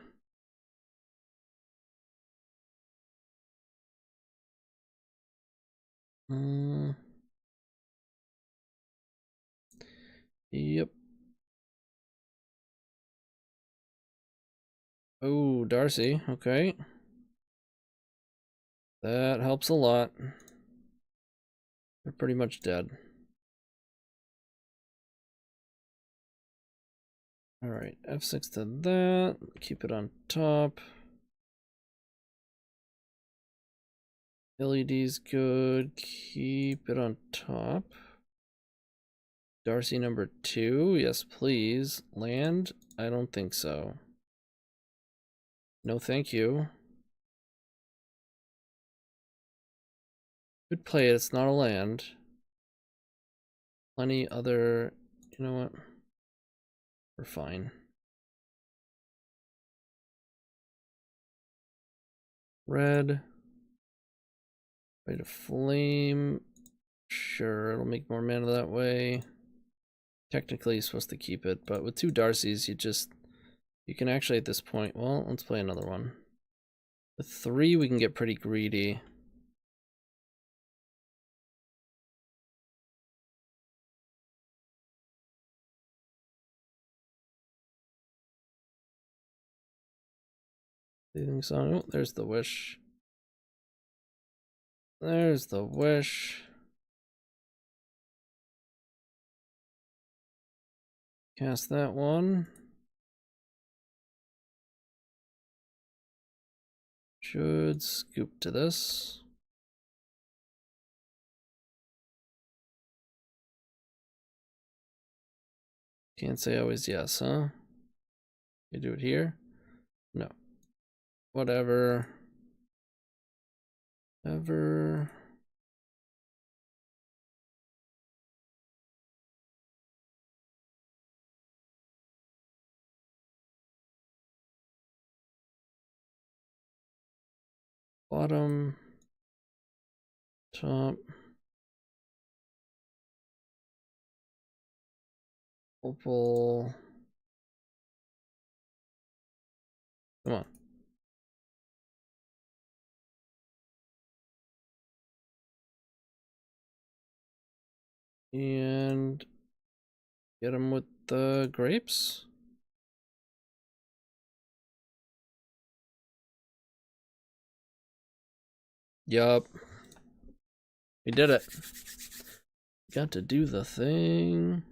Yep. Oh, Darcy. Okay. That helps a lot. They're pretty much dead. Alright, F6 to that. Keep it on top. LED's good. Keep it on top. Darcy number 2. Yes, please. Land? I don't think so. No, thank you. Good play. It's not a land. Plenty other... You know what? We're fine. Red. Way to flame. Sure, it'll make more mana that way. Technically, you're supposed to keep it, but with 2 Darcys, you can actually at this point, well, let's play another one. With 3, we can get pretty greedy. Anything so? Oh, there's the Wish. There's the Wish. Cast that one. Should scoop to this. Can't say always yes, huh? You do it here? No. Whatever. Ever. Bottom. Top. Opal. Come on. And get him with the grapes. Yup. We did it. Got to do the thing.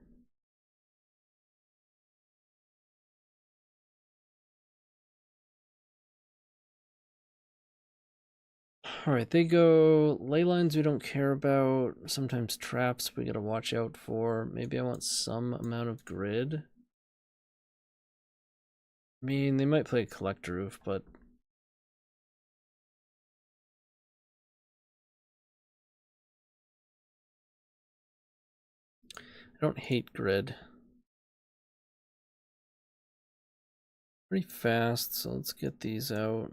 Alright, they go ley lines we don't care about. Sometimes traps we gotta watch out for. Maybe I want some amount of grid. I mean, they might play Collector Roof, but I don't hate grid. Pretty fast, so let's get these out.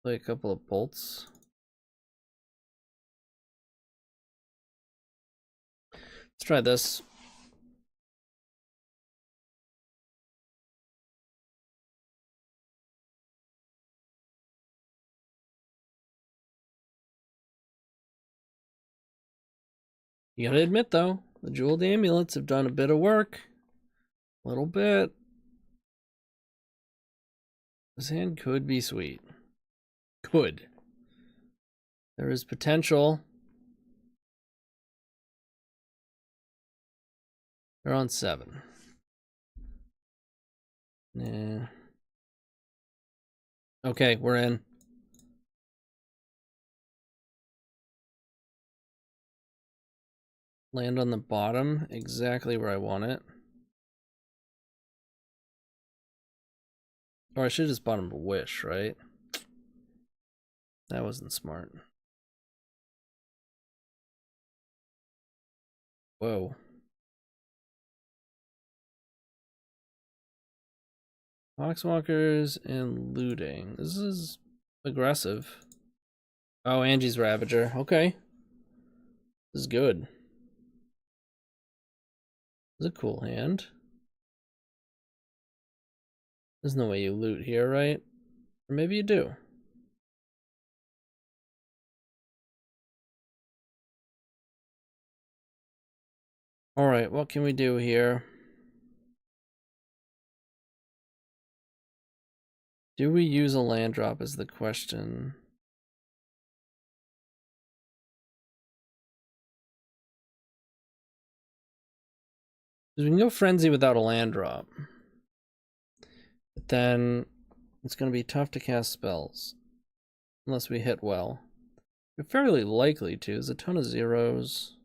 Play a couple of bolts. Let's try this. You gotta admit though, the jeweled amulets have done a bit of work. A little bit. This hand could be sweet. Could. There is potential. They're on 7. Nah. Okay, we're in. Land on the bottom, exactly where I want it. Or I should just bottom a wish, right? That wasn't smart. Whoa. Foxwalkers and looting. This is aggressive. Oh, Angie's Ravager. Okay. This is good. This is a cool hand. There's no way you loot here, right? Or maybe you do. Alright, what can we do here? Do we use a land drop is the question. We can go Frenzy without a land drop. But then it's going to be tough to cast spells. Unless we hit well. We're fairly likely to. There's a ton of zeros.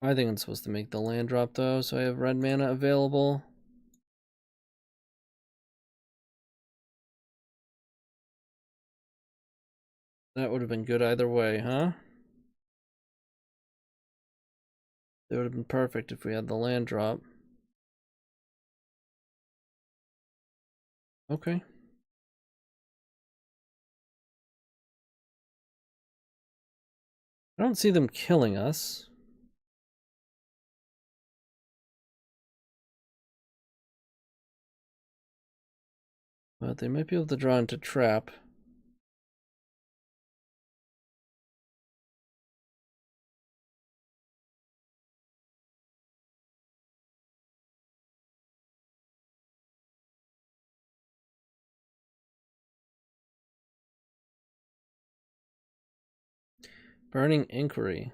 I think I'm supposed to make the land drop though, so I have red mana available. That would have been good either way, huh? It would have been perfect if we had the land drop. Okay. I don't see them killing us. But they might be able to draw into trap. Burning Inquiry.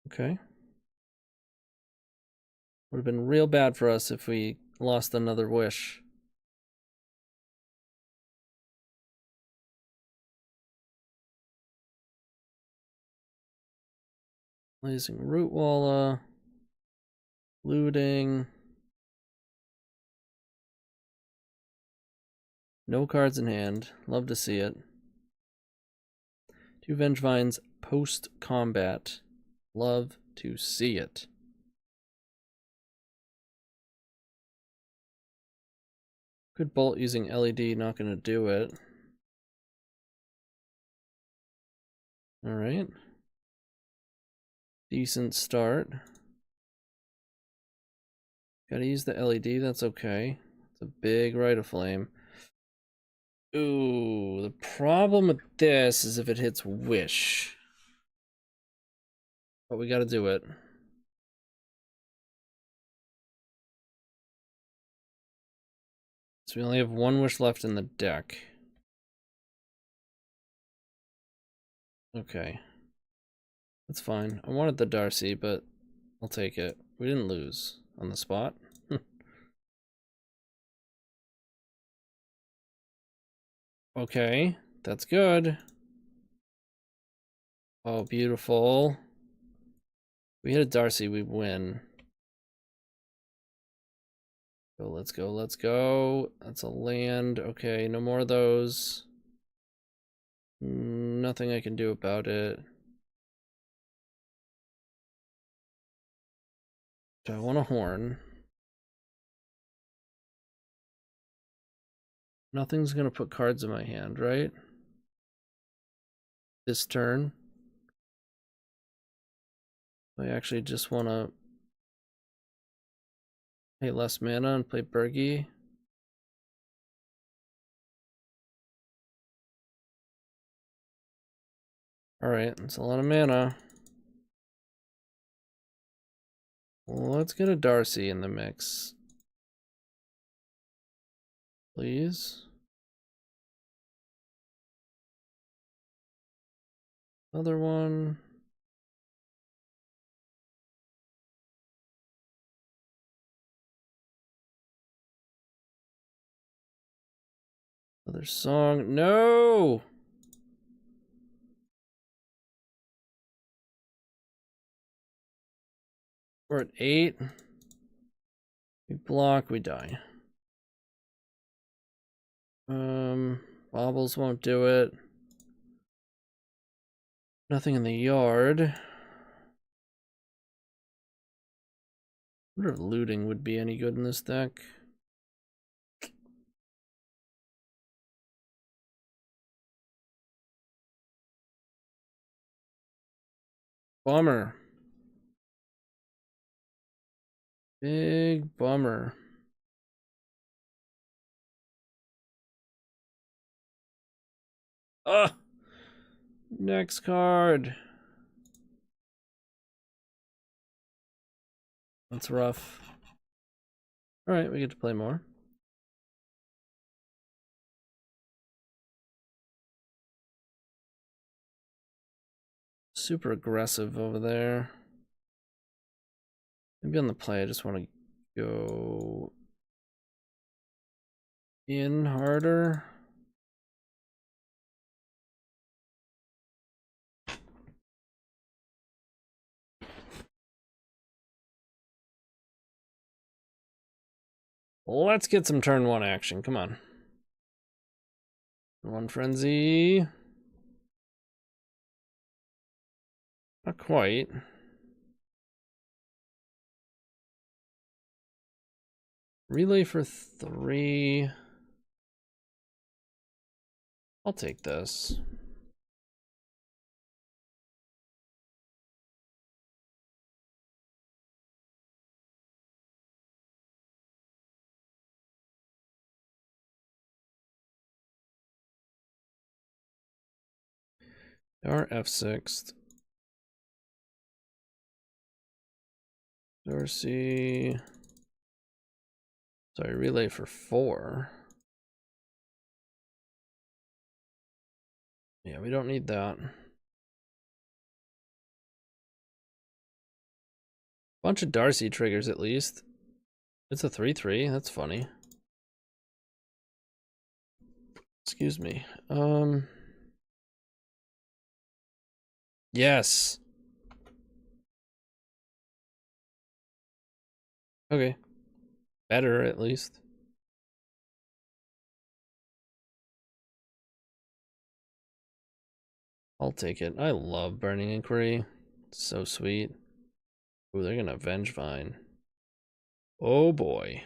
Okay. Would have been real bad for us if we lost another wish. Blazing Rootwalla. Looting. No cards in hand. Love to see it. 2 Vengevines post-combat. Love to see it. Good bolt using LED, not going to do it. Alright. Decent start. Gotta use the LED, that's okay. It's a big Rite of Flame. Ooh, the problem with this is if it hits Wish. But we gotta do it. So we only have 1 wish left in the deck. Okay. That's fine. I wanted the Darcy, but I'll take it. We didn't lose on the spot. Okay, that's good. Oh, beautiful. If we hit a Darcy, we win. Go, let's go, let's go. That's a land. Okay, no more of those. Nothing I can do about it. Do I want a horn? Nothing's gonna put cards in my hand, right? This turn. I actually just wanna pay less mana and play Birgi. Alright, that's a lot of mana. Let's get a Darcy in the mix. Please. Another one. Another song. No! We're at 8. We block, we die. Baubles won't do it. Nothing in the yard. I wonder if looting would be any good in this deck. Bummer. Big bummer. Ugh! Next card. That's rough. Alright, we get to play more. Super aggressive over there. Maybe on the play I just want to go in harder. Let's get some turn 1 action. Come on. One frenzy. Not quite. Relay for 3. I'll take this. Our F6. Darcy. Sorry, relay for 4. Yeah, we don't need that. Bunch of Darcy triggers at least. It's a 3/3. That's funny. Excuse me. Yes. Okay. Better at least. I'll take it. I love Burning Inquiry. It's so sweet. Ooh, they're gonna Avenge Vine. Oh boy.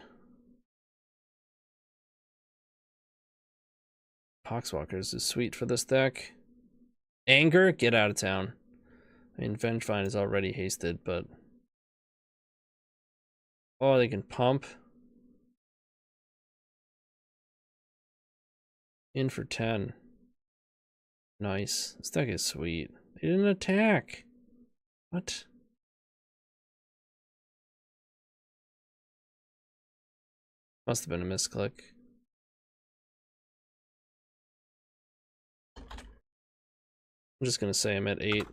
Poxwalkers is sweet for this deck. Anger? Get out of town. I mean, Vengevine is already hasted, but... Oh, they can pump. In for 10. Nice. This deck is sweet. They didn't attack. What? Must have been a misclick. I'm just gonna say I'm at 8.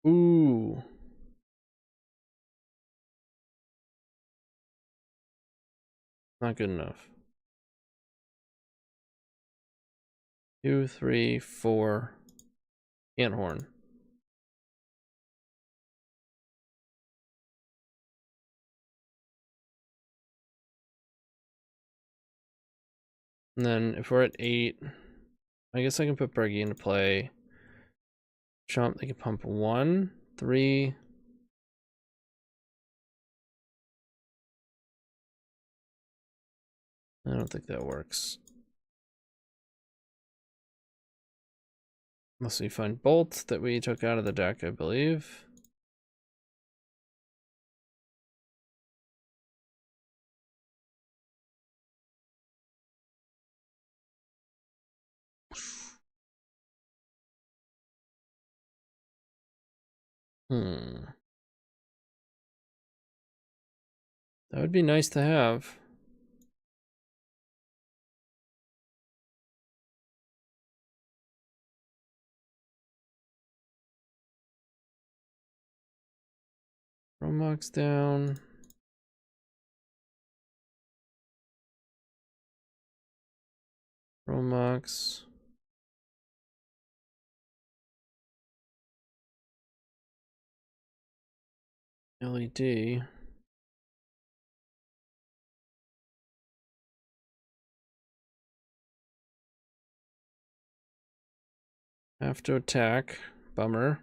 Ooh. Not good enough. 2, 3, 4. Ant horn. And then if we're at 8, I guess I can put Birgi into play. Chump, they can pump 1, 3. I don't think that works. Unless we find Bolt that we took out of the deck, I believe. That would be nice to have. Romox down. Romox. LED. Have to attack. Bummer.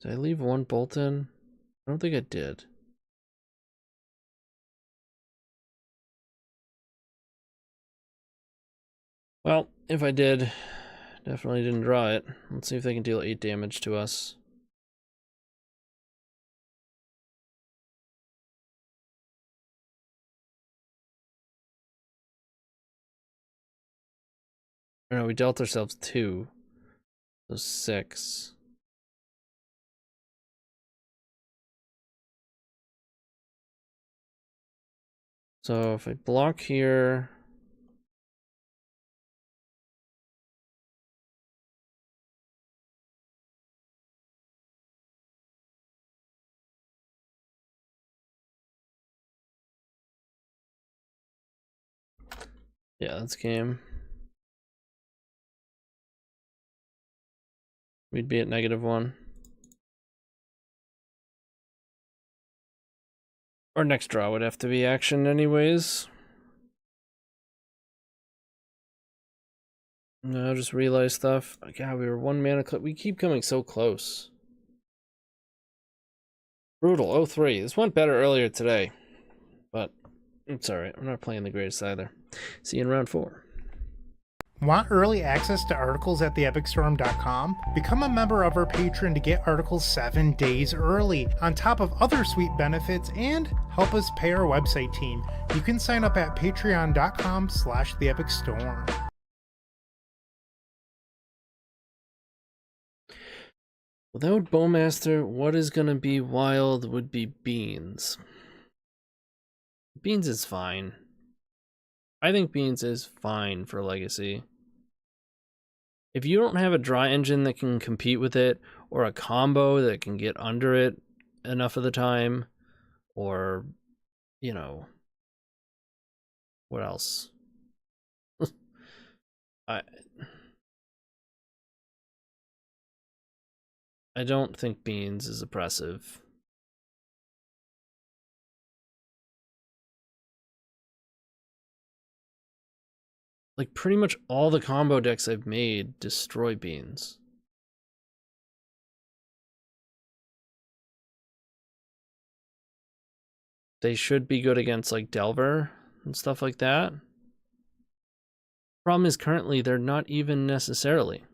Did I leave one bolt in? I don't think I did. Well, if I did, definitely didn't draw it. Let's see if they can deal 8 damage to us. Or no, we dealt ourselves 2. So 6. So if I block here... Yeah, that's game. We'd be at -1. Our next draw would have to be action anyways. No, just realize stuff. God, we were 1 mana clip. We keep coming so close. Brutal, 03. This went better earlier today. But it's alright. I'm not playing the greatest either. See you in round 4. Want early access to articles at theepicstorm.com? Become a member of our Patreon to get articles 7 days early, on top of other sweet benefits, and help us pay our website team. You can sign up at patreon.com/theepicstorm. Without Bowmaster, what is going to be wild would be Beans. Beans is fine. I think Beans is fine for Legacy. If you don't have a draw engine that can compete with it, or a combo that can get under it enough of the time, or, you know, what else? I don't think Beans is oppressive. Like, pretty much all the combo decks I've made destroy Beans. They should be good against, like, Delver and stuff like that. Problem is, currently, they're not even necessarily.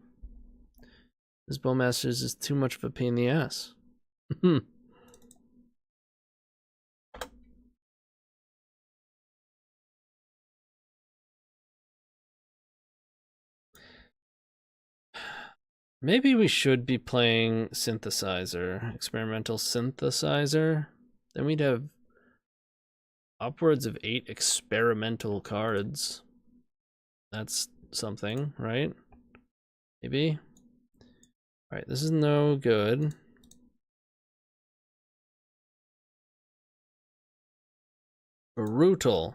This Bowmasters is too much of a pain in the ass. Maybe we should be playing Synthesizer, Experimental Synthesizer. Then we'd have upwards of 8 experimental cards. That's something, right? Maybe. Alright, this is no good. Brutal.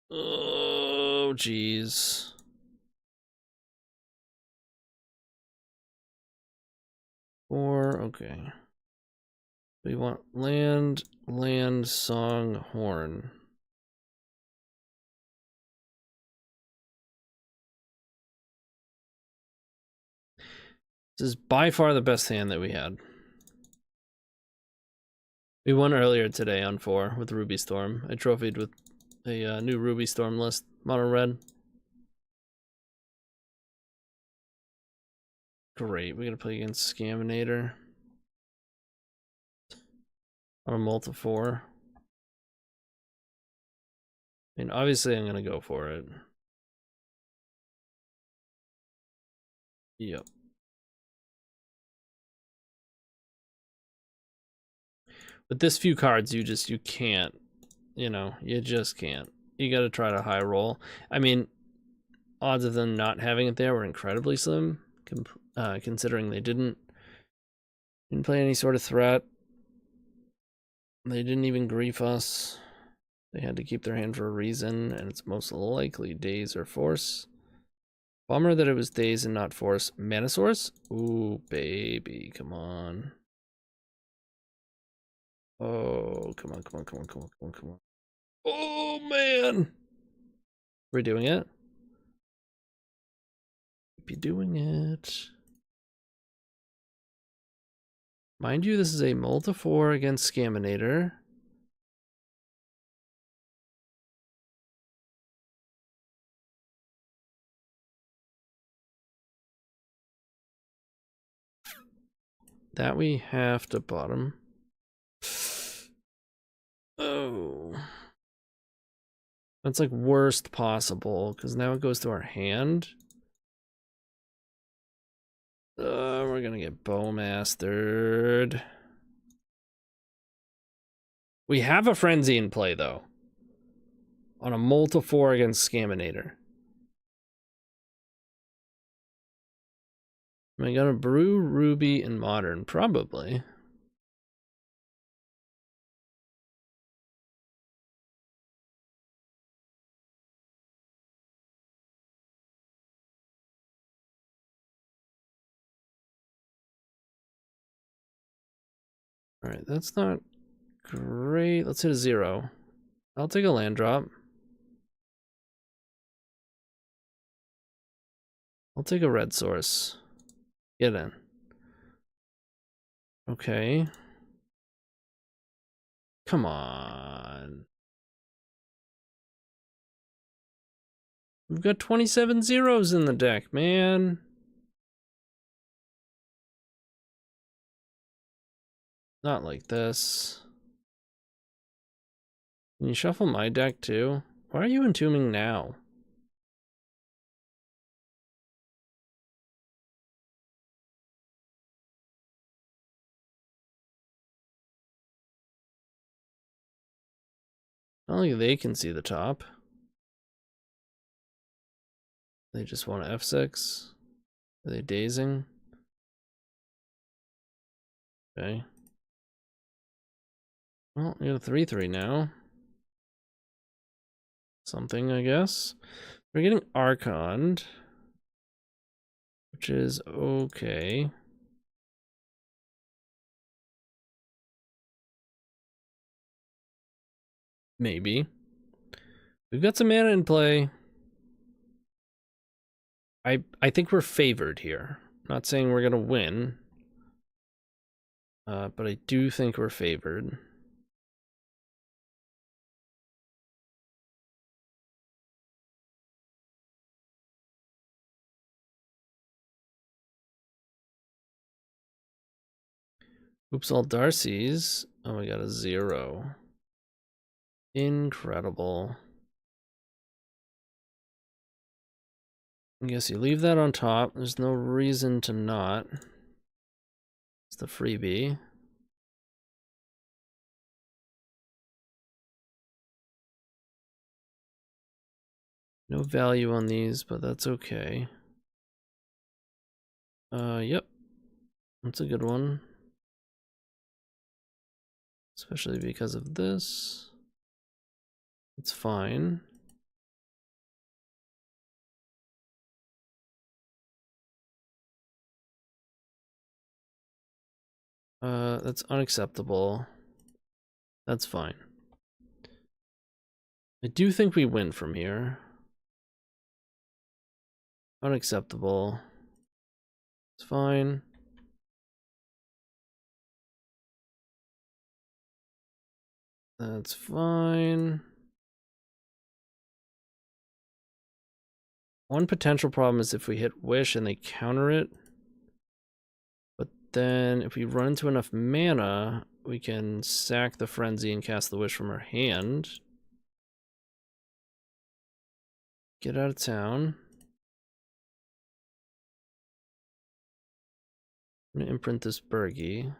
Oh, jeez. Okay. We want land, song, horn. This is by far the best hand that we had. We won earlier today on 4 with Ruby Storm. I trophied with a new Ruby Storm list, mono red. Great, we gotta play against Scaminator. On a multi 4. I mean, obviously I'm gonna go for it. Yep. With this few cards, you can't, you know, you just can't. You gotta try to high roll. I mean, odds of them not having it there were incredibly slim, considering they didn't play any sort of threat. They didn't even grief us. They had to keep their hand for a reason, and it's most likely Daze or Force. Bummer that it was days and not force. Mana source? Ooh, baby, come on. Oh, come on, come on, come on, come on, come on, come on. Oh, man! We're doing it. Be doing it. Mind you, this is a multi-4 against Scaminator. That we have to bottom. Oh. That's like worst possible, because now it goes to our hand. We're gonna get Bowmastered. We have a Frenzy in play, though. On a multi-4 against Scaminator. Am I gonna brew Ruby in Modern? Probably. Alright, that's not great. Let's hit a 0. I'll take a land drop. I'll take a red source. Get in. Okay. Come on. We've got 27 zeros in the deck, man. Not like this. Can you shuffle my deck too? Why are you entombing now? Only they can see the top. They just want F6. Are they dazing? Okay. Well, we got a 3/3 now. Something, I guess. We're getting Archoned, which is okay. Maybe. We've got some mana in play. I think we're favored here. Not saying we're gonna win. But I do think we're favored. Oops, all Darcy's. Oh, we got a 0. Incredible. I guess you leave that on top. There's no reason to not. It's the freebie. No value on these, but that's okay. Yep. That's a good one. Especially because of this. It's fine. That's unacceptable. That's fine. I do think we win from here. Unacceptable. It's fine. That's fine. One potential problem is if we hit Wish and they counter it. But then if we run into enough mana, we can sack the Frenzy and cast the Wish from our hand. Get out of town. I'm gonna imprint this Birgi.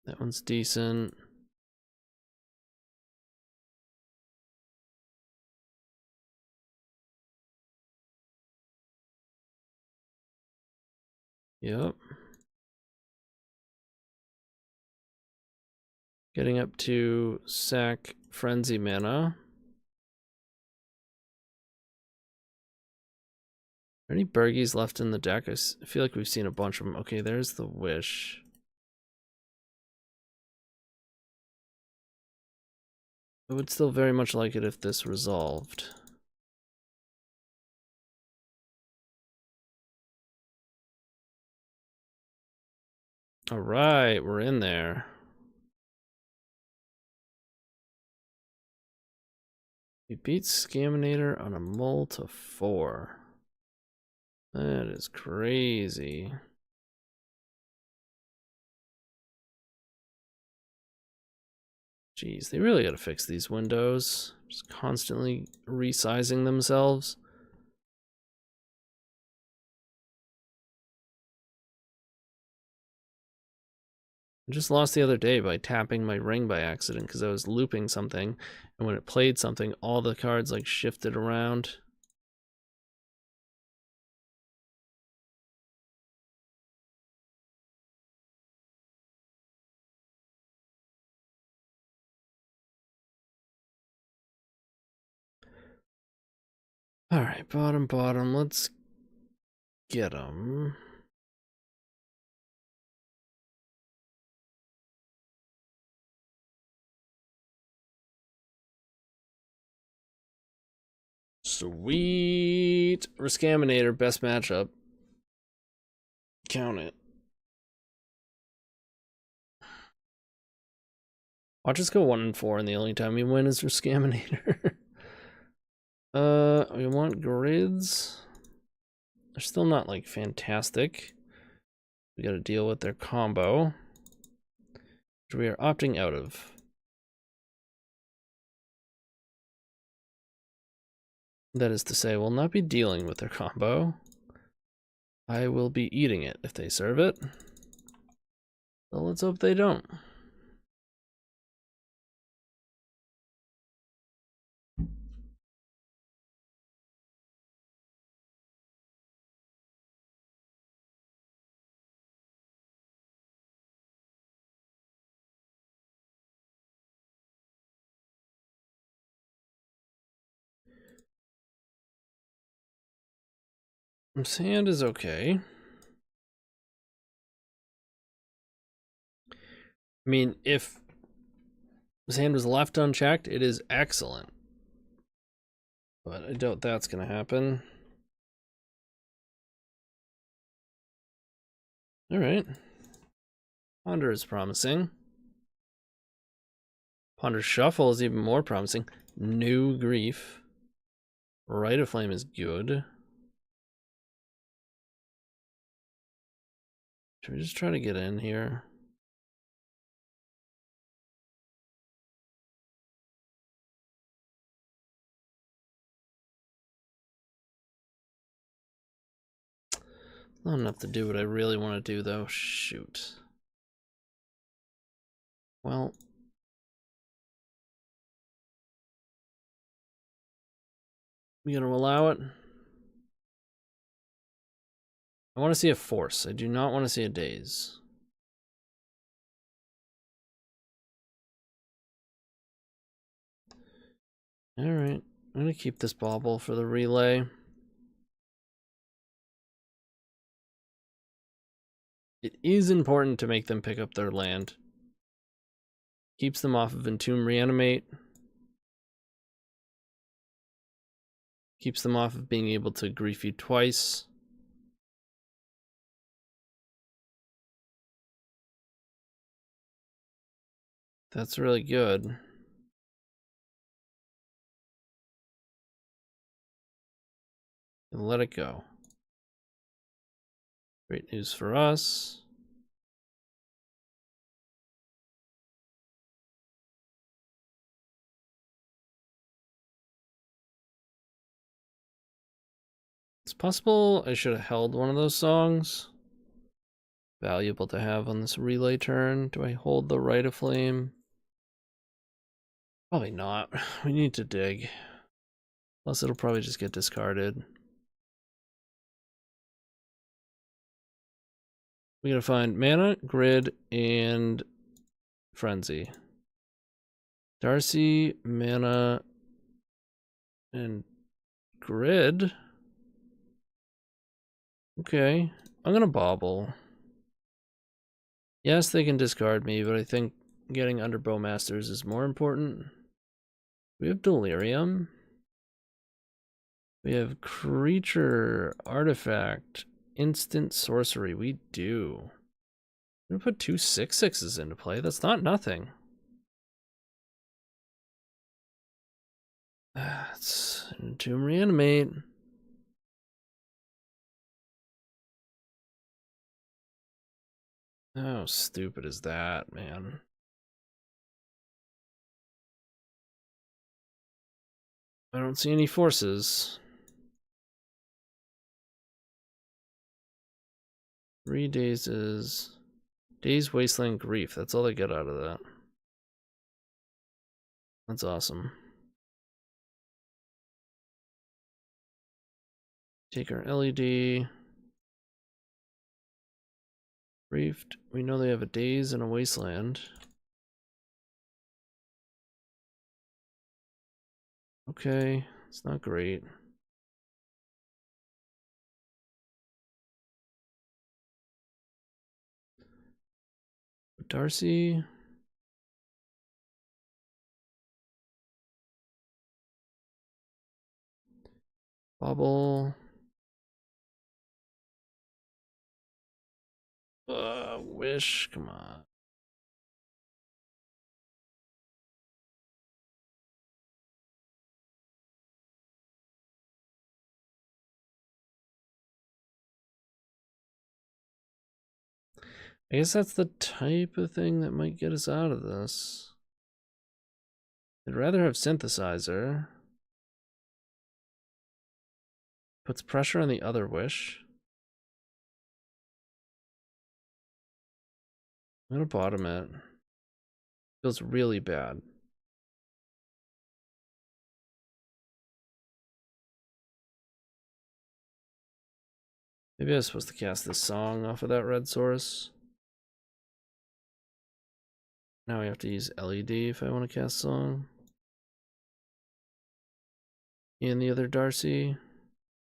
That one's decent. Yep. Getting up to sack Frenzy mana. Are any Birgis left in the deck? I feel like we've seen a bunch of them. Okay, there's the Wish. I would still very much like it if this resolved. Alright, we're in there. We beat Scaminator on a mull to 4. That is crazy. Jeez, they really gotta fix these windows. Just constantly resizing themselves. I just lost the other day by tapping my ring by accident because I was looping something, and when it played something, all the cards like shifted around. Alright, bottom, let's get them. Sweet! Rescaminator, best matchup. Count it. Watch us go 1-4, and the only time we win is Rescaminator. We want grids. They're still not like fantastic. We gotta deal with their combo, which we are opting out of. That is to say, we'll not be dealing with their combo. I will be eating it if they serve it. So let's hope they don't. Sand is okay. I mean, if Sand was left unchecked, it is excellent. But I doubt that's going to happen. Alright. Ponder is promising. Ponder Shuffle is even more promising. New Grief. Rite of Flame is good. Should we just try to get in here? Not enough to do what I really want to do, though. Shoot. Well. We gonna allow it? I want to see a Force. I do not want to see a Daze. Alright. I'm gonna keep this bauble for the relay. It is important to make them pick up their land. Keeps them off of Entomb Reanimate. Keeps them off of being able to grief you twice. That's really good. Let it go. Great news for us. It's possible I should have held one of those songs. Valuable to have on this relay turn. Do I hold the Rite of Flame? Probably not. We need to dig. Plus it'll probably just get discarded. We gotta find mana, grid, and frenzy. Darcy, mana, and grid. Okay, I'm gonna bobble. Yes, they can discard me, but I think getting under Bowmasters is more important. We have Delirium. We have Creature, Artifact, Instant Sorcery. We do. I'm gonna put 2 6/6s into play. That's not nothing. It's Entomb Reanimate. How stupid is that, man? I don't see any forces. 3 Dazes. Daze, Wasteland, Grief. That's all they get out of that. That's awesome. Take our LED. Briefed. We know they have a Daze and a Wasteland. Okay, it's not great. Darcy. Bobble. Wish, come on. I guess that's the type of thing that might get us out of this. I'd rather have Synthesizer. Puts pressure on the other wish. I'm gonna bottom it. Feels really bad. Maybe I was supposed to cast this song off of that red source. Now we have to use LED if I want to cast song. And the other Darcy.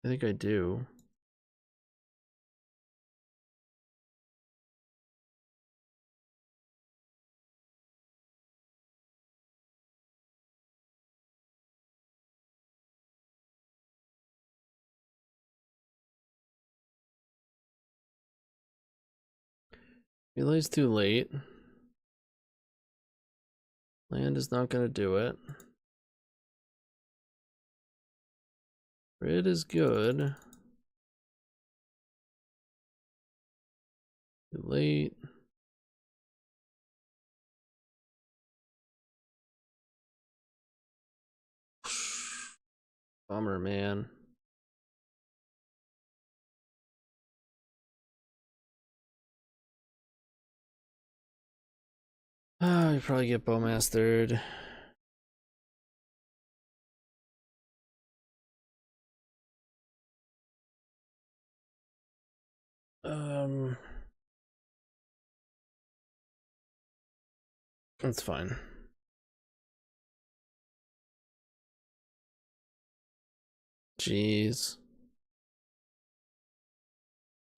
I think I do. Relay's too late. Land is not going to do it. Grid is good. Too late. Bummer, man. Oh, you probably get Bowmastered. That's fine. Jeez.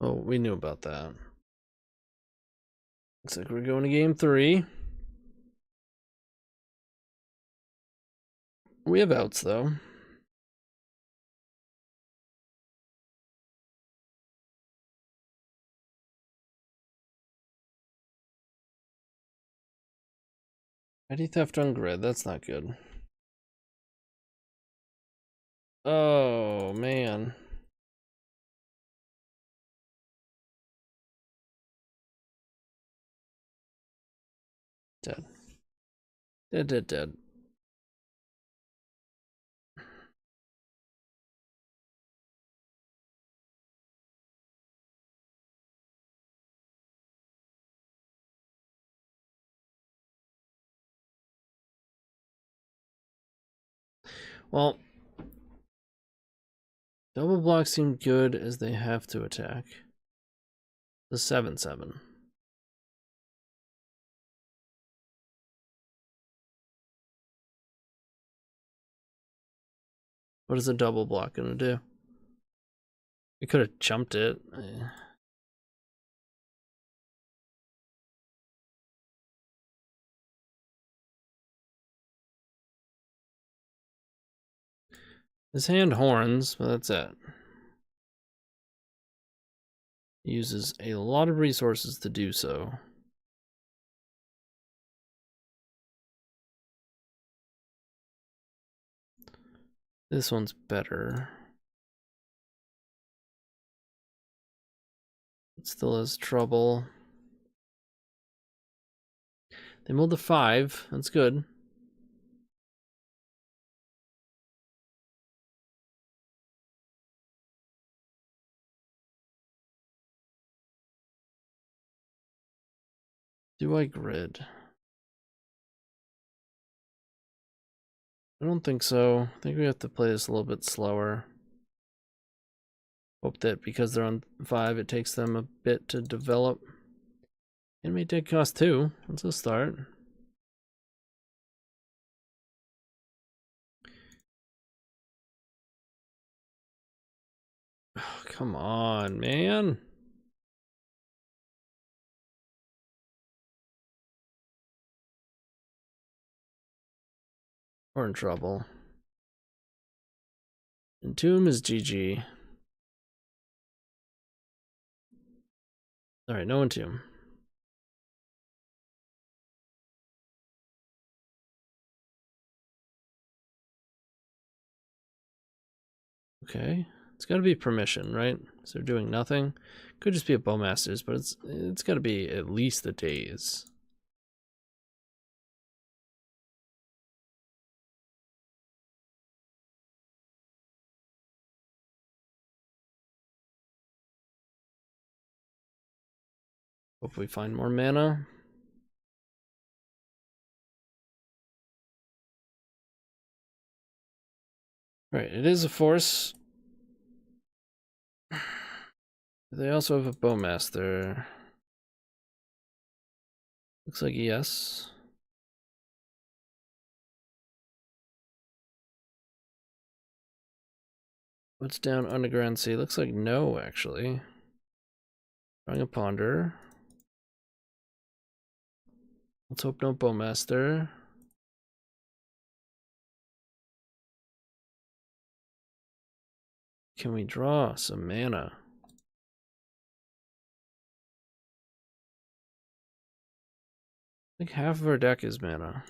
Oh, we knew about that. Looks like we're going to game 3. We have outs, though. Petty theft on grid, that's not good. Oh, man. Dead. Dead. Well, double block seemed good as they have to attack. The 7/7. What is a double block gonna do? We could have jumped it. His hand horns, but that's it. He uses a lot of resources to do so. This one's better. It still has trouble. They milled a 5. That's good. Do I grid? I don't think so. I think we have to play this a little bit slower. Hope that because they're on 5, it takes them a bit to develop. Enemy did cost 2. That's a start. Oh, come on, man. We're in trouble. Entomb is GG. Alright, no Entomb. Okay. It's gotta be permission, right? So they're doing nothing. Could just be a Bowmaster's, but it's gotta be at least a daze. Hope we find more mana. Right, it is a force. They also have a Bowmaster. Looks like yes. What's down Underground Sea? Looks like no, actually. Drawing a Ponder. Let's hope no Bowmaster. Can we draw some mana? I think half of our deck is mana.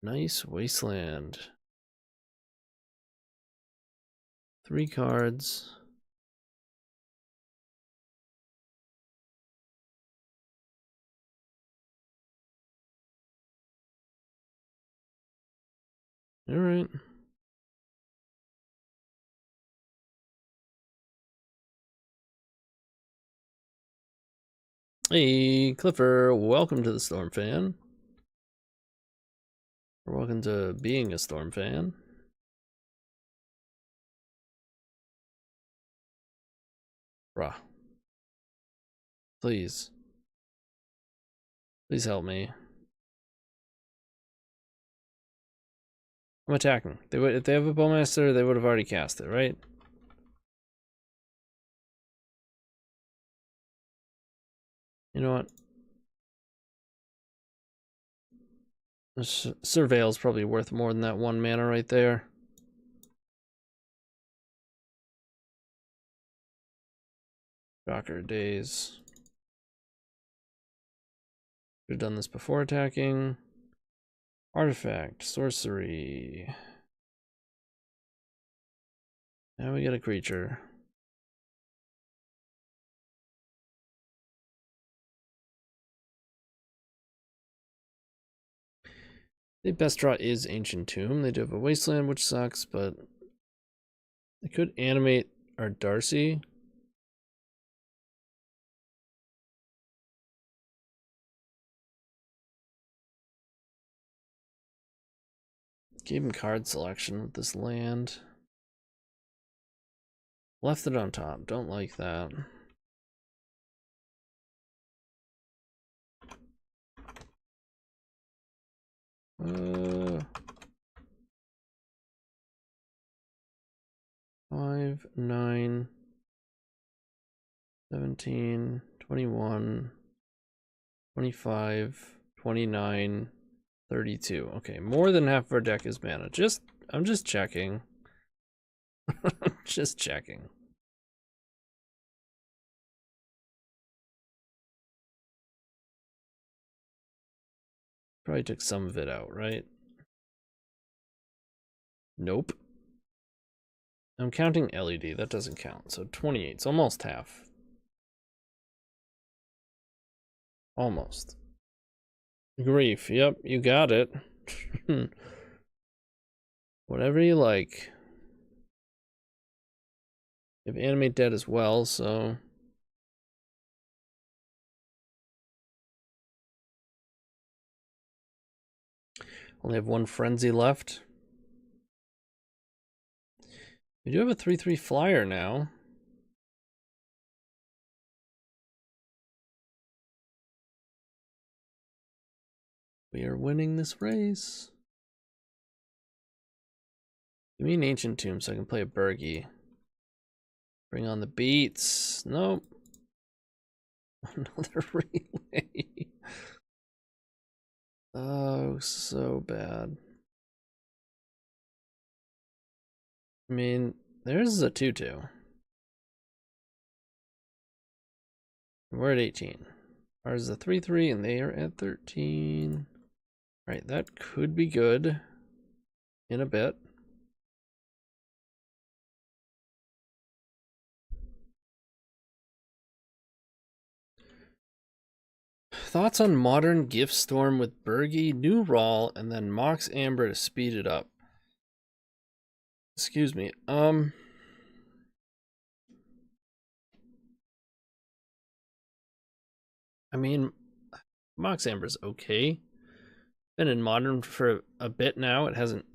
Nice Wasteland. 3 cards. All right. Hey, Clifford, welcome to the Storm Fan. Or welcome to being a Storm Fan. Rah. Please. Please help me. I'm attacking. If they have a Bowmaster, they would have already cast it, right? You know what? Surveil's probably worth more than that 1 mana right there. Shocker days. Should have done this before attacking. Artifact, sorcery. Now we get a creature. The best draw is Ancient Tomb. They do have a Wasteland, which sucks, but they could animate our Darcy. Gave him card selection with this land. Left it on top. Don't like that. 5, 9, 17, 21, 25, 29, 32. Okay, more than half of our deck is mana. I'm just checking. Just checking. Probably took some of it out, right? Nope. I'm counting LED. That doesn't count. So 28. It's almost half. Almost. Grief. Yep, you got it. Whatever you like. You have Animate Dead as well, so... Only have one Frenzy left. We do have a 3/3 flyer now. We are winning this race. Give me an Ancient Tomb so I can play a Birgi. Bring on the beats. Nope. Another relay. Oh, so bad. I mean, theirs is a 2/2. We're at 18. Ours is a 3/3 and they are at 13. Right, that could be good in a bit. Thoughts on modern Gift Storm with Birgi, New Rawl, and then Mox Amber to speed it up. Excuse me. I mean, Mox Amber's okay. Been in Modern for a bit now. It hasn't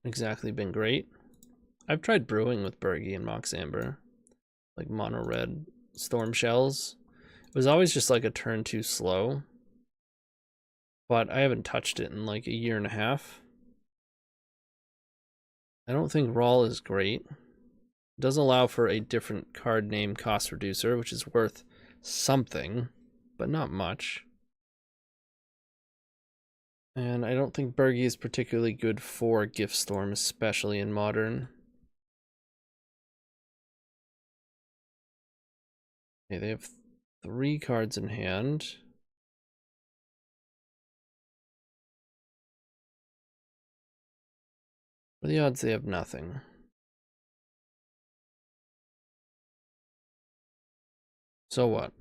exactly been great. I've tried brewing with Birgi and Mox Amber. Like mono red Storm Shells. It was always just like a turn too slow. But I haven't touched it in like a year and a half. I don't think Rawl is great. It does allow for a different card name cost reducer, which is worth something, but not much. And I don't think Birgi is particularly good for Gift Storm, especially in Modern. Okay, they have 3 cards in hand. What are the odds they have nothing? So what?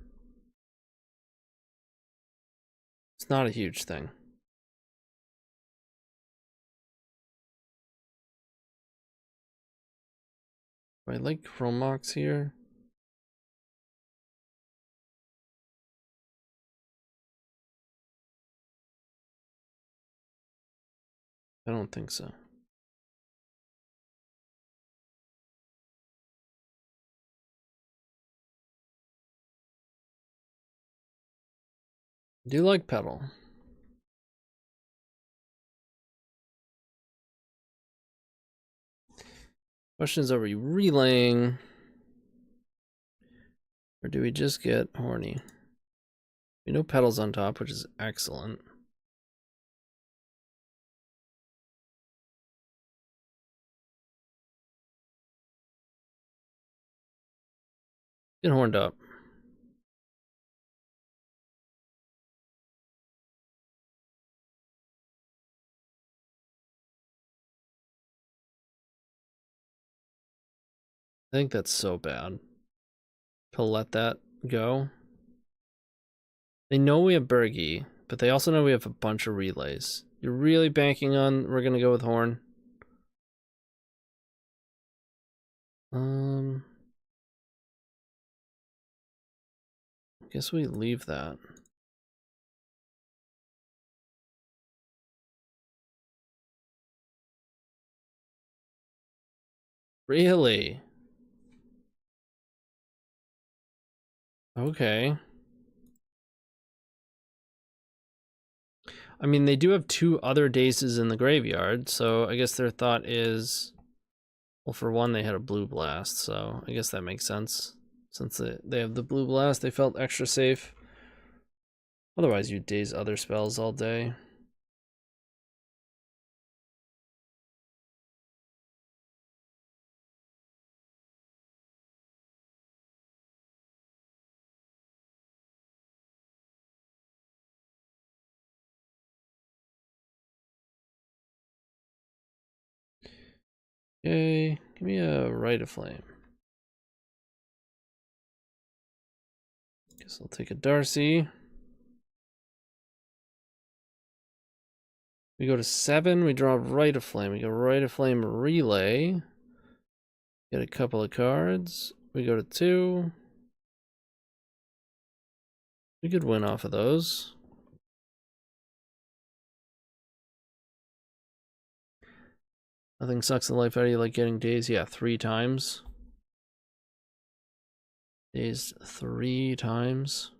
It's not a huge thing. Do I like Chromox here? I don't think so. I do like Petal. Question is, are we relaying? Or do we just get horny? We know Petal's on top, which is excellent. Get horned up. I think that's so bad to let that go. They know we have Birgi, but they also know we have a bunch of relays. You're really banking on we're gonna go with Horn? I guess we leave that. Really? Okay. I mean, they do have 2 other Daces in the graveyard, so I guess their thought is Well, for one, they had a blue blast, so I guess that makes sense. Since they have the blue blast, they felt extra safe. Otherwise, you'd daze other spells all day. Okay, give me a Rite of Flame. Guess I'll take a Darcy. We go to 7, we draw Rite of Flame. We go Rite of Flame Relay. Get a couple of cards. We go to 2. We could win off of those. Nothing sucks the life out of you like getting dazed. Yeah, 3 times. Dazed 3 times.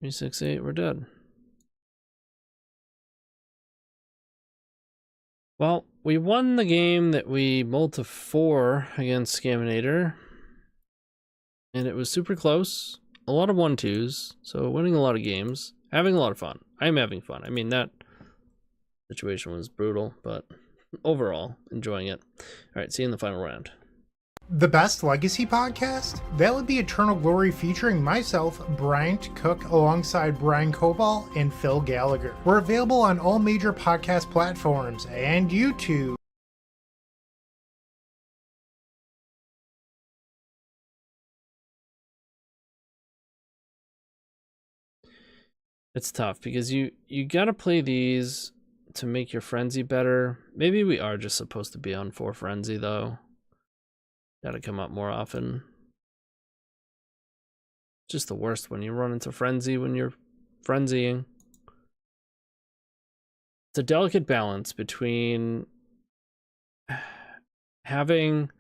Three, 6, 8, we're dead. Well, we won the game that we mulled to 4 against Scaminator. And it was super close. A lot of 1-2s. So winning a lot of games. Having a lot of fun. I'm having fun. I mean, that situation was brutal, but overall, enjoying it. Alright, see you in the final round. The best legacy podcast? That would be Eternal Glory featuring myself, Bryant Cook, alongside Brian Cobal and Phil Gallagher. We're available on all major podcast platforms and YouTube. It's tough because you gotta play these to make your frenzy better. Maybe we are just supposed to be on 4 frenzy though. Gotta come up more often. Just the worst when you run into frenzy when you're frenzying. It's a delicate balance between having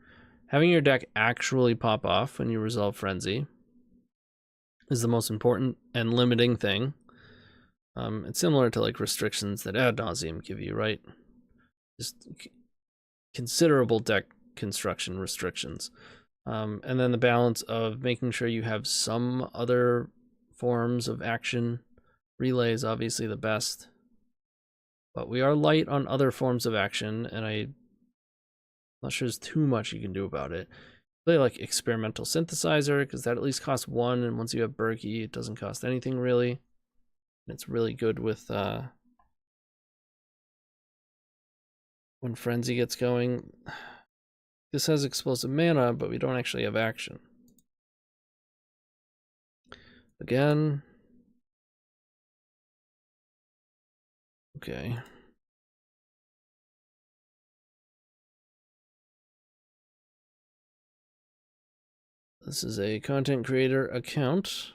your deck actually pop off when you resolve frenzy is the most important and limiting thing. It's similar to like restrictions that ad nauseum give you, right? Just considerable deck construction restrictions. And then the balance of making sure you have some other forms of action. Relay is obviously the best. But we are light on other forms of action, and I'm not sure there's too much you can do about it. Play like Experimental Synthesizer, because that at least costs 1, and once you have Birgi, it doesn't cost anything really. And it's really good with when Frenzy gets going. This has explosive mana, but we don't actually have action. Again. Okay. This is a content creator account.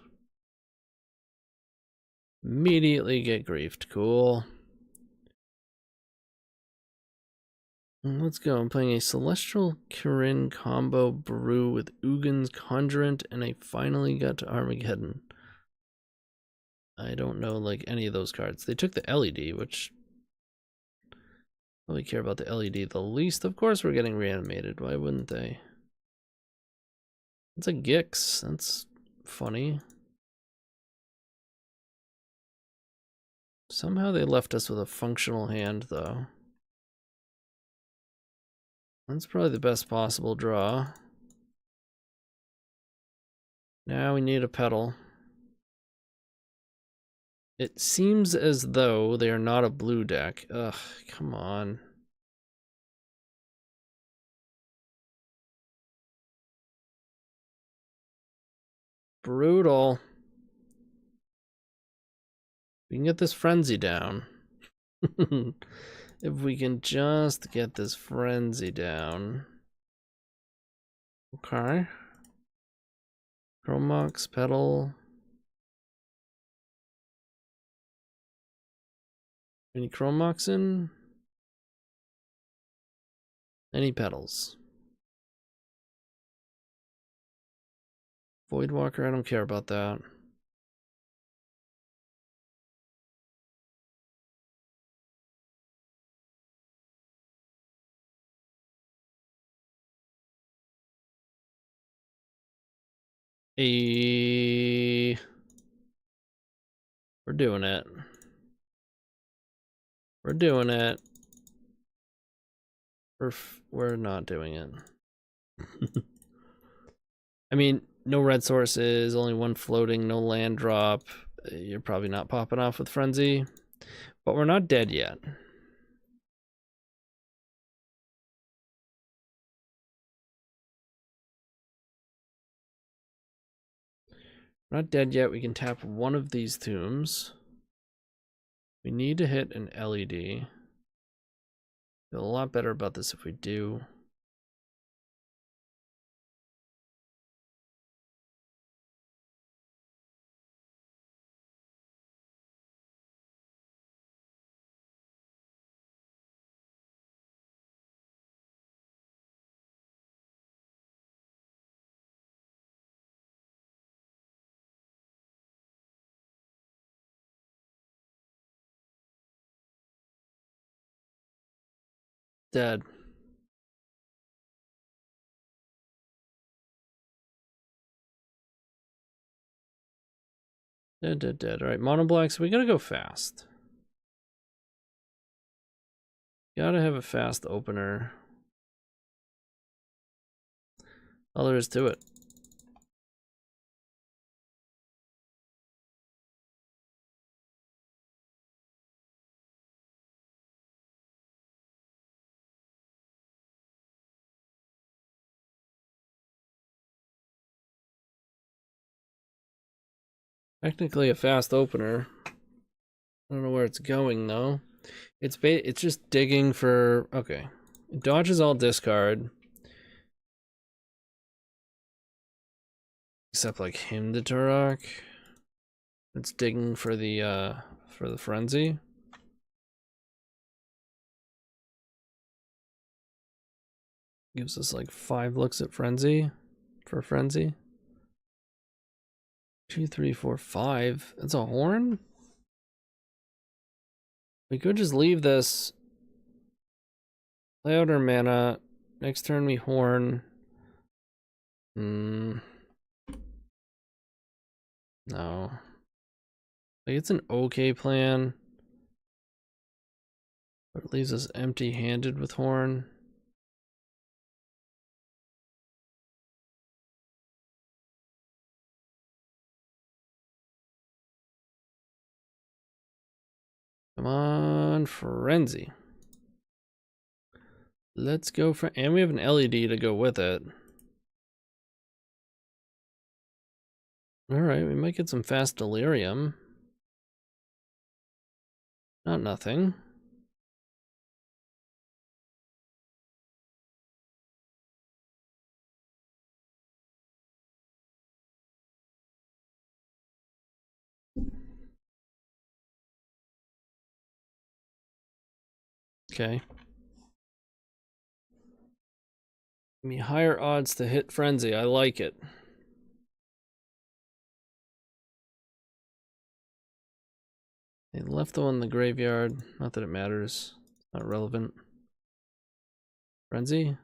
Immediately get griefed. Cool. Let's go. I'm playing a Celestial Kirin combo brew with Ugin's Conjurant, and I finally got to Armageddon. I don't know like any of those cards. They took the LED, which I really care about the LED the least. Of course we're getting reanimated. Why wouldn't they? It's a Gix. That's funny. Somehow they left us with a functional hand, though. That's probably the best possible draw. Now we need a pedal. It seems as though they are not a blue deck. Ugh, come on. Brutal. We can get this frenzy down. If we can just get this frenzy down. Okay. Chromox, pedal. Any Chromox in? Any petals? Voidwalker, I don't care about that. We're doing it. We're doing it. We're not doing it. I mean, no red sources, only one floating, no land drop. You're probably not popping off with Frenzy. But we're not dead yet. We're not dead yet. We can tap one of these tombs. We need to hit an LED. Feel a lot better about this if we do. Dead. Dead. Alright, mono blacks, we gotta go fast. Gotta have a fast opener. All there is to it. Technically a fast opener. I don't know where it's going though. It's just digging for, okay. It dodges all discard. Except like him to Turok. It's digging for the frenzy. Gives us like 5 looks at frenzy for frenzy. 2, 3, 4, 5. It's a horn? We could just leave this. Play out our mana. Next turn we horn. No. Like, it's an okay plan. But it leaves us empty-handed with horn. Come on, frenzy. Let's go for, and we have an LED to go with it. All right, we might get some fast delirium. Not nothing. Okay. Give me higher odds to hit frenzy. I like it. They left the one in the graveyard. Not that it matters. Not relevant. Frenzy?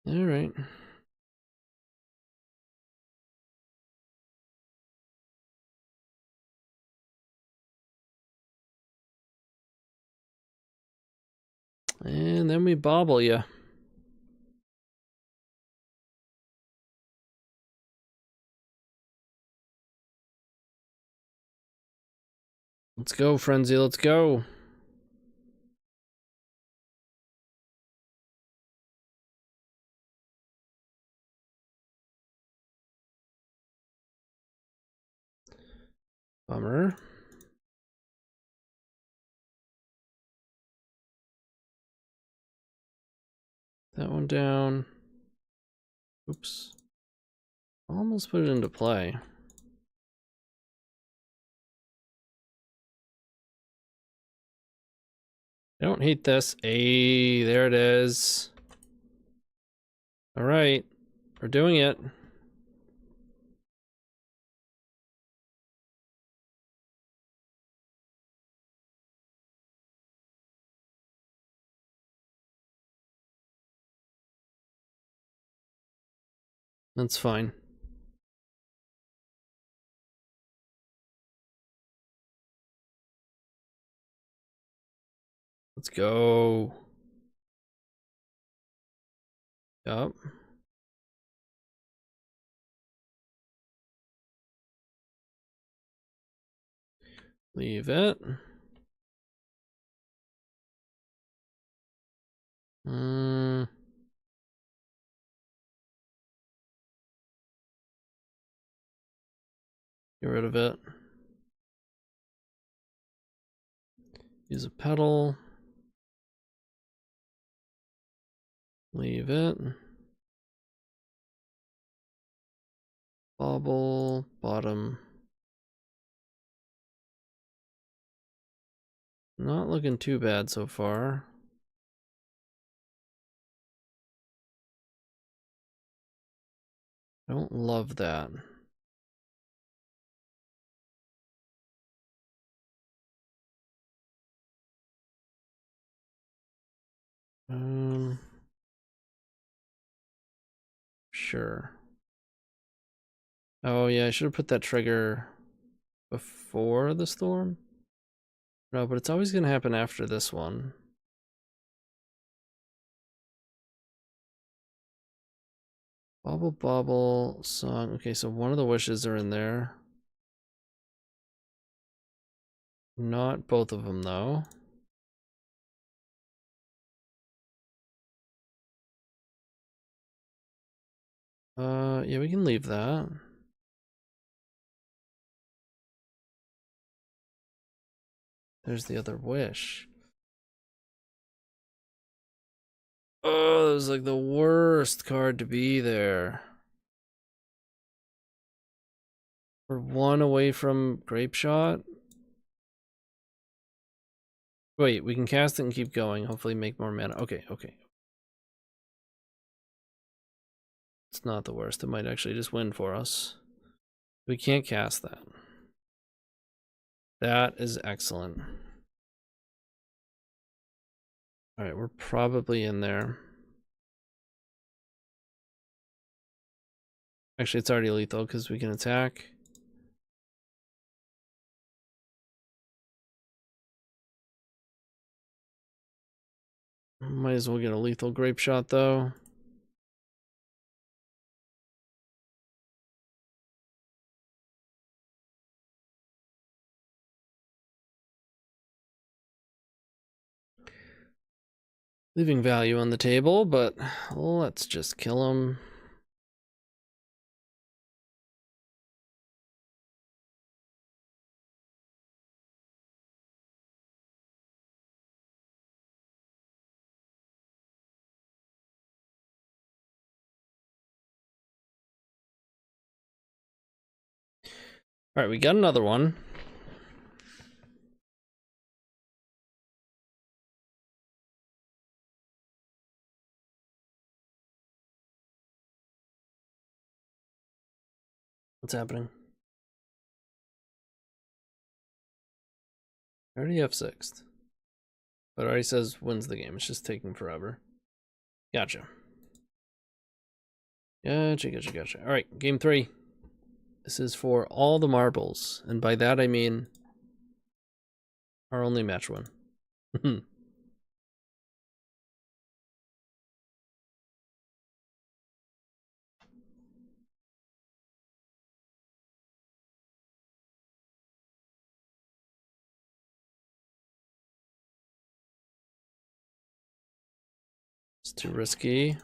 All right. And then we bobble ya. Let's go, frenzy. Let's go. Bummer. That one down. Oops. Almost put it into play. I don't hate this. Hey, there it is. All right, we're doing it. That's fine. Let's go. Yup. Leave it. Get rid of it. Use a pedal. Leave it. Bobble, bottom. Not looking too bad so far. I don't love that. Sure. Oh yeah, I should have put that trigger before the storm. No, but it's always gonna happen after this one. Bobble bobble song. Okay, so one of the wishes are in there. Not both of them though. Yeah, we can leave that. There's the other wish. Oh, that was like the worst card to be there. We're one away from Grapeshot. Wait, we can cast it and keep going. Hopefully make more mana. Okay, okay. It's not the worst. It might actually just win for us. We can't cast that. That is excellent. Alright, we're probably in there. Actually, it's already lethal because we can attack. Might as well get a lethal Grapeshot though. Leaving value on the table, but let's just kill him. Alright, we got another one. What's happening? I already have sixth. But it already says wins the game. It's just taking forever. Gotcha. Gotcha. Alright, game 3. This is for all the marbles. And by that I mean our only match win. It's too risky.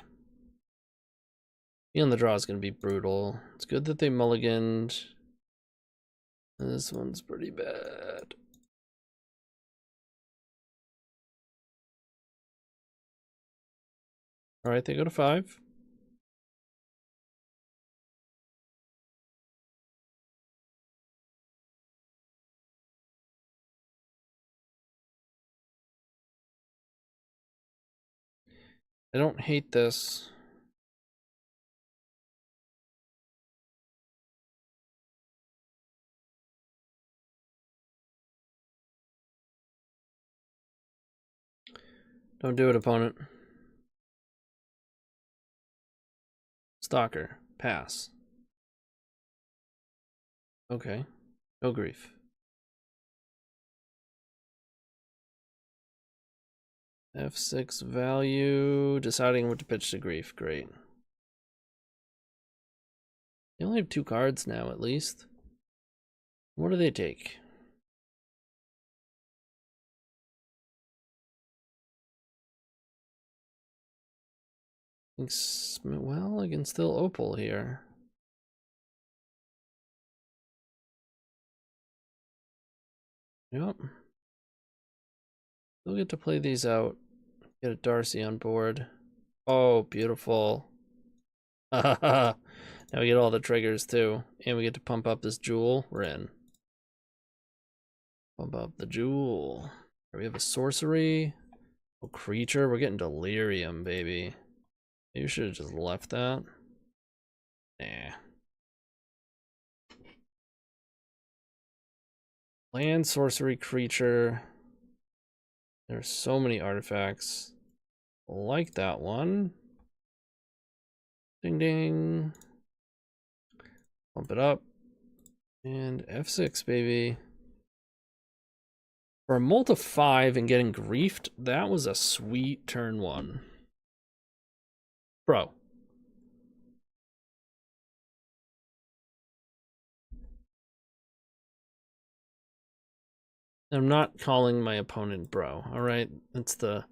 Being on the draw is going to be brutal. It's good that they mulliganed. This one's pretty bad. Alright, they go to 5. I don't hate this. Don't do it, opponent. Stalker. Pass. Okay. No grief. F6 value. Deciding what to pitch to grief. Great. They only have 2 cards now, at least. What do they take? Well, I can still opal here. Yep. We'll get to play these out. Get a Darcy on board. Oh, beautiful. Now we get all the triggers too. And we get to pump up this jewel. We're in. Pump up the jewel. We have a sorcery. Oh, creature. We're getting delirium, baby. Maybe you should have just left that. Nah. Land, sorcery, creature. There's so many artifacts. Like that one. Ding ding. Pump it up. And F6, baby. For a multi 5 and getting griefed, that was a sweet turn 1. Bro. I'm not calling my opponent bro, alright? It's the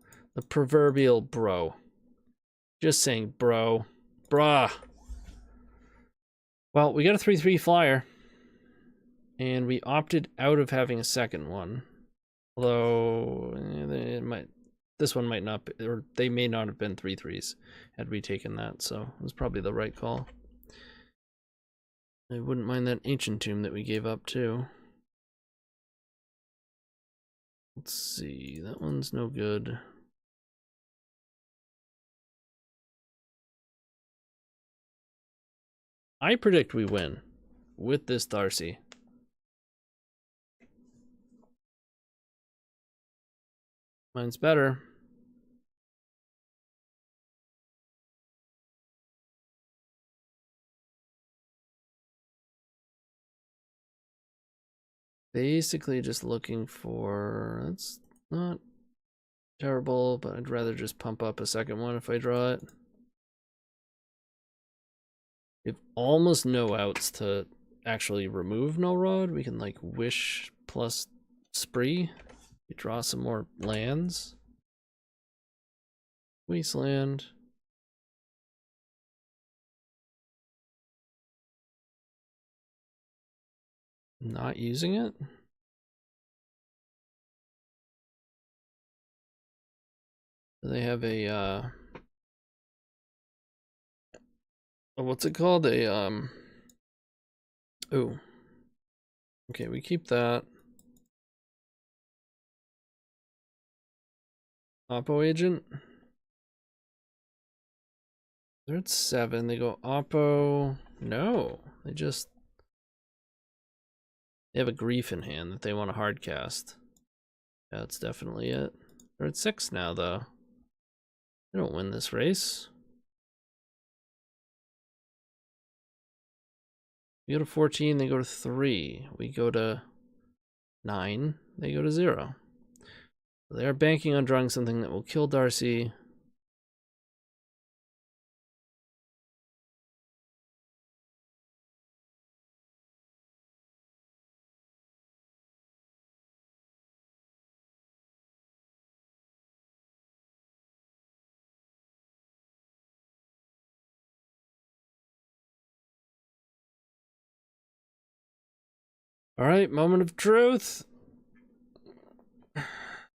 proverbial bro. Just saying bro. Bruh. Well, we got a 3/3 flyer. And we opted out of having a second one. Although this one might not be, or they may not have been 3/3s had we taken that, so it was probably the right call. I wouldn't mind that ancient tomb that we gave up too. Let's see, that one's no good. I predict we win with this Darcy. Mine's better. Basically just looking for, that's not terrible, but I'd rather just pump up a second one if I draw it. We have almost no outs to actually remove No Rod. We can like wish plus spree. We draw some more lands. Wasteland. Not using it. They have a what's it called? A ooh. Okay, we keep that. Oppo agent. They're at 7. They go Oppo. No, they have a grief in hand that they want to hard cast. Yeah, that's definitely it. They're at 6 now, though. They don't win this race. We go to 14, they go to 3. We go to 9, they go to 0. They are banking on drawing something that will kill Darcy. All right, moment of truth.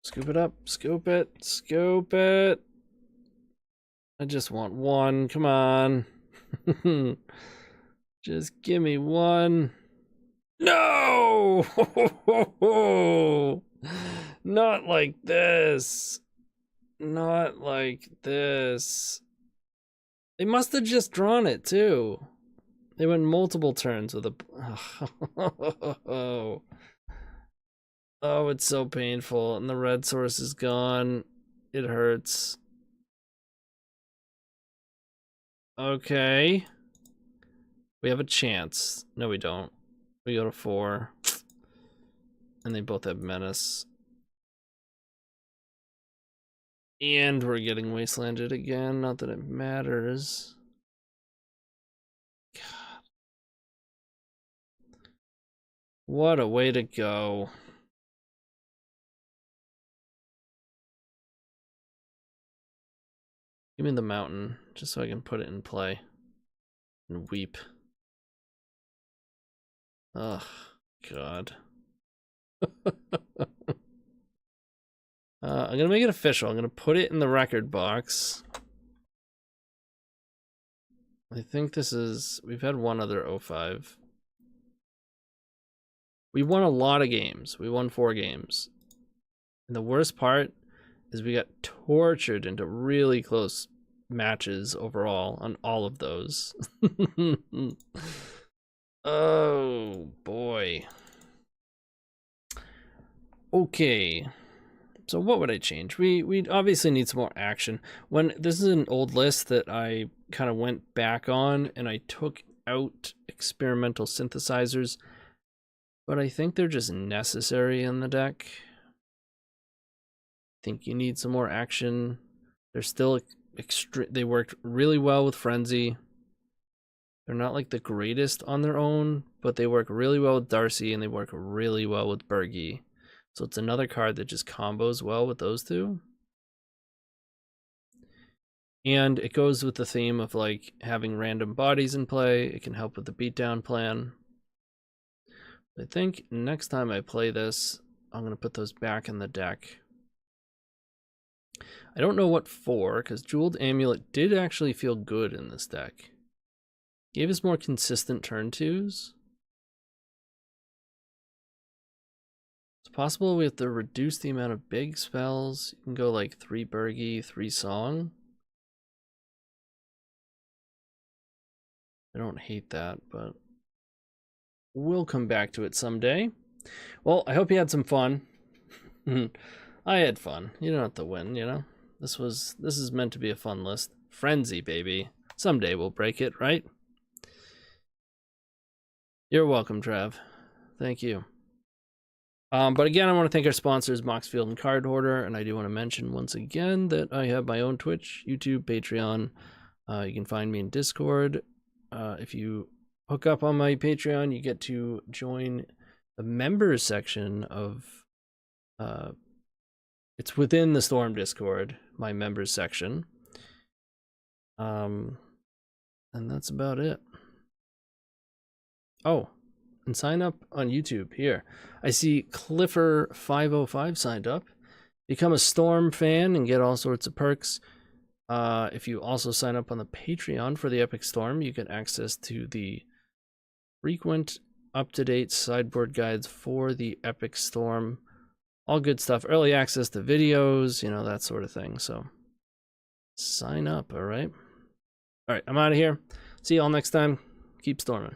Scoop it up, scoop it, scoop it. I just want one, come on. Just give me one. No! Not like this. Not like this. They must have just drawn it too. They went multiple turns with a... Oh, it's so painful. And the red source is gone. It hurts. Okay. We have a chance. No, we don't. We go to 4. And they both have menace. And we're getting wastelanded again. Not that it matters. God. What a way to go. Give me the mountain, just so I can put it in play. And weep. Oh, God. I'm gonna make it official. I'm gonna put it in the record box. I think this is... We've had one other 05. We won a lot of games. We won 4 games. And the worst part is we got tortured into really close matches overall on all of those. Oh, boy. Okay. So what would I change? We obviously need some more action. When this is an old list that I kind of went back on and I took out experimental synthesizers, but I think they're just necessary in the deck. I think you need some more action. They're still they worked really well with Frenzy. They're not like the greatest on their own, but they work really well with Darcy and they work really well with Birgi. So it's another card that just combos well with those two. And it goes with the theme of like having random bodies in play. It can help with the beatdown plan. I think next time I play this, I'm going to put those back in the deck. I don't know what for, because Jeweled Amulet did actually feel good in this deck. Gave us more consistent turn 2s. It's possible we have to reduce the amount of big spells. You can go like 3 Birgi, 3 Song. I don't hate that, but we'll come back to it someday. Well, I hope you had some fun. I had fun. You don't have to win, you know? This is meant to be a fun list. Frenzy, baby. Someday we'll break it, right? You're welcome, Trav. Thank you. But again, I want to thank our sponsors, Moxfield and Card Hoarder, and I do want to mention once again that I have my own Twitch, YouTube, Patreon. You can find me in Discord. If you hook up on my Patreon, you get to join the members section of... it's within the Storm Discord, my members section. And that's about it. Oh, and sign up on YouTube here. I see Cliffer505 signed up. Become a Storm fan and get all sorts of perks. If you also sign up on the Patreon for the Epic Storm, you get access to the frequent, up-to-date sideboard guides for the Epic Storm. All good stuff. Early access to videos, you know, that sort of thing. So sign up, all right? All right, I'm out of here. See you all next time. Keep storming.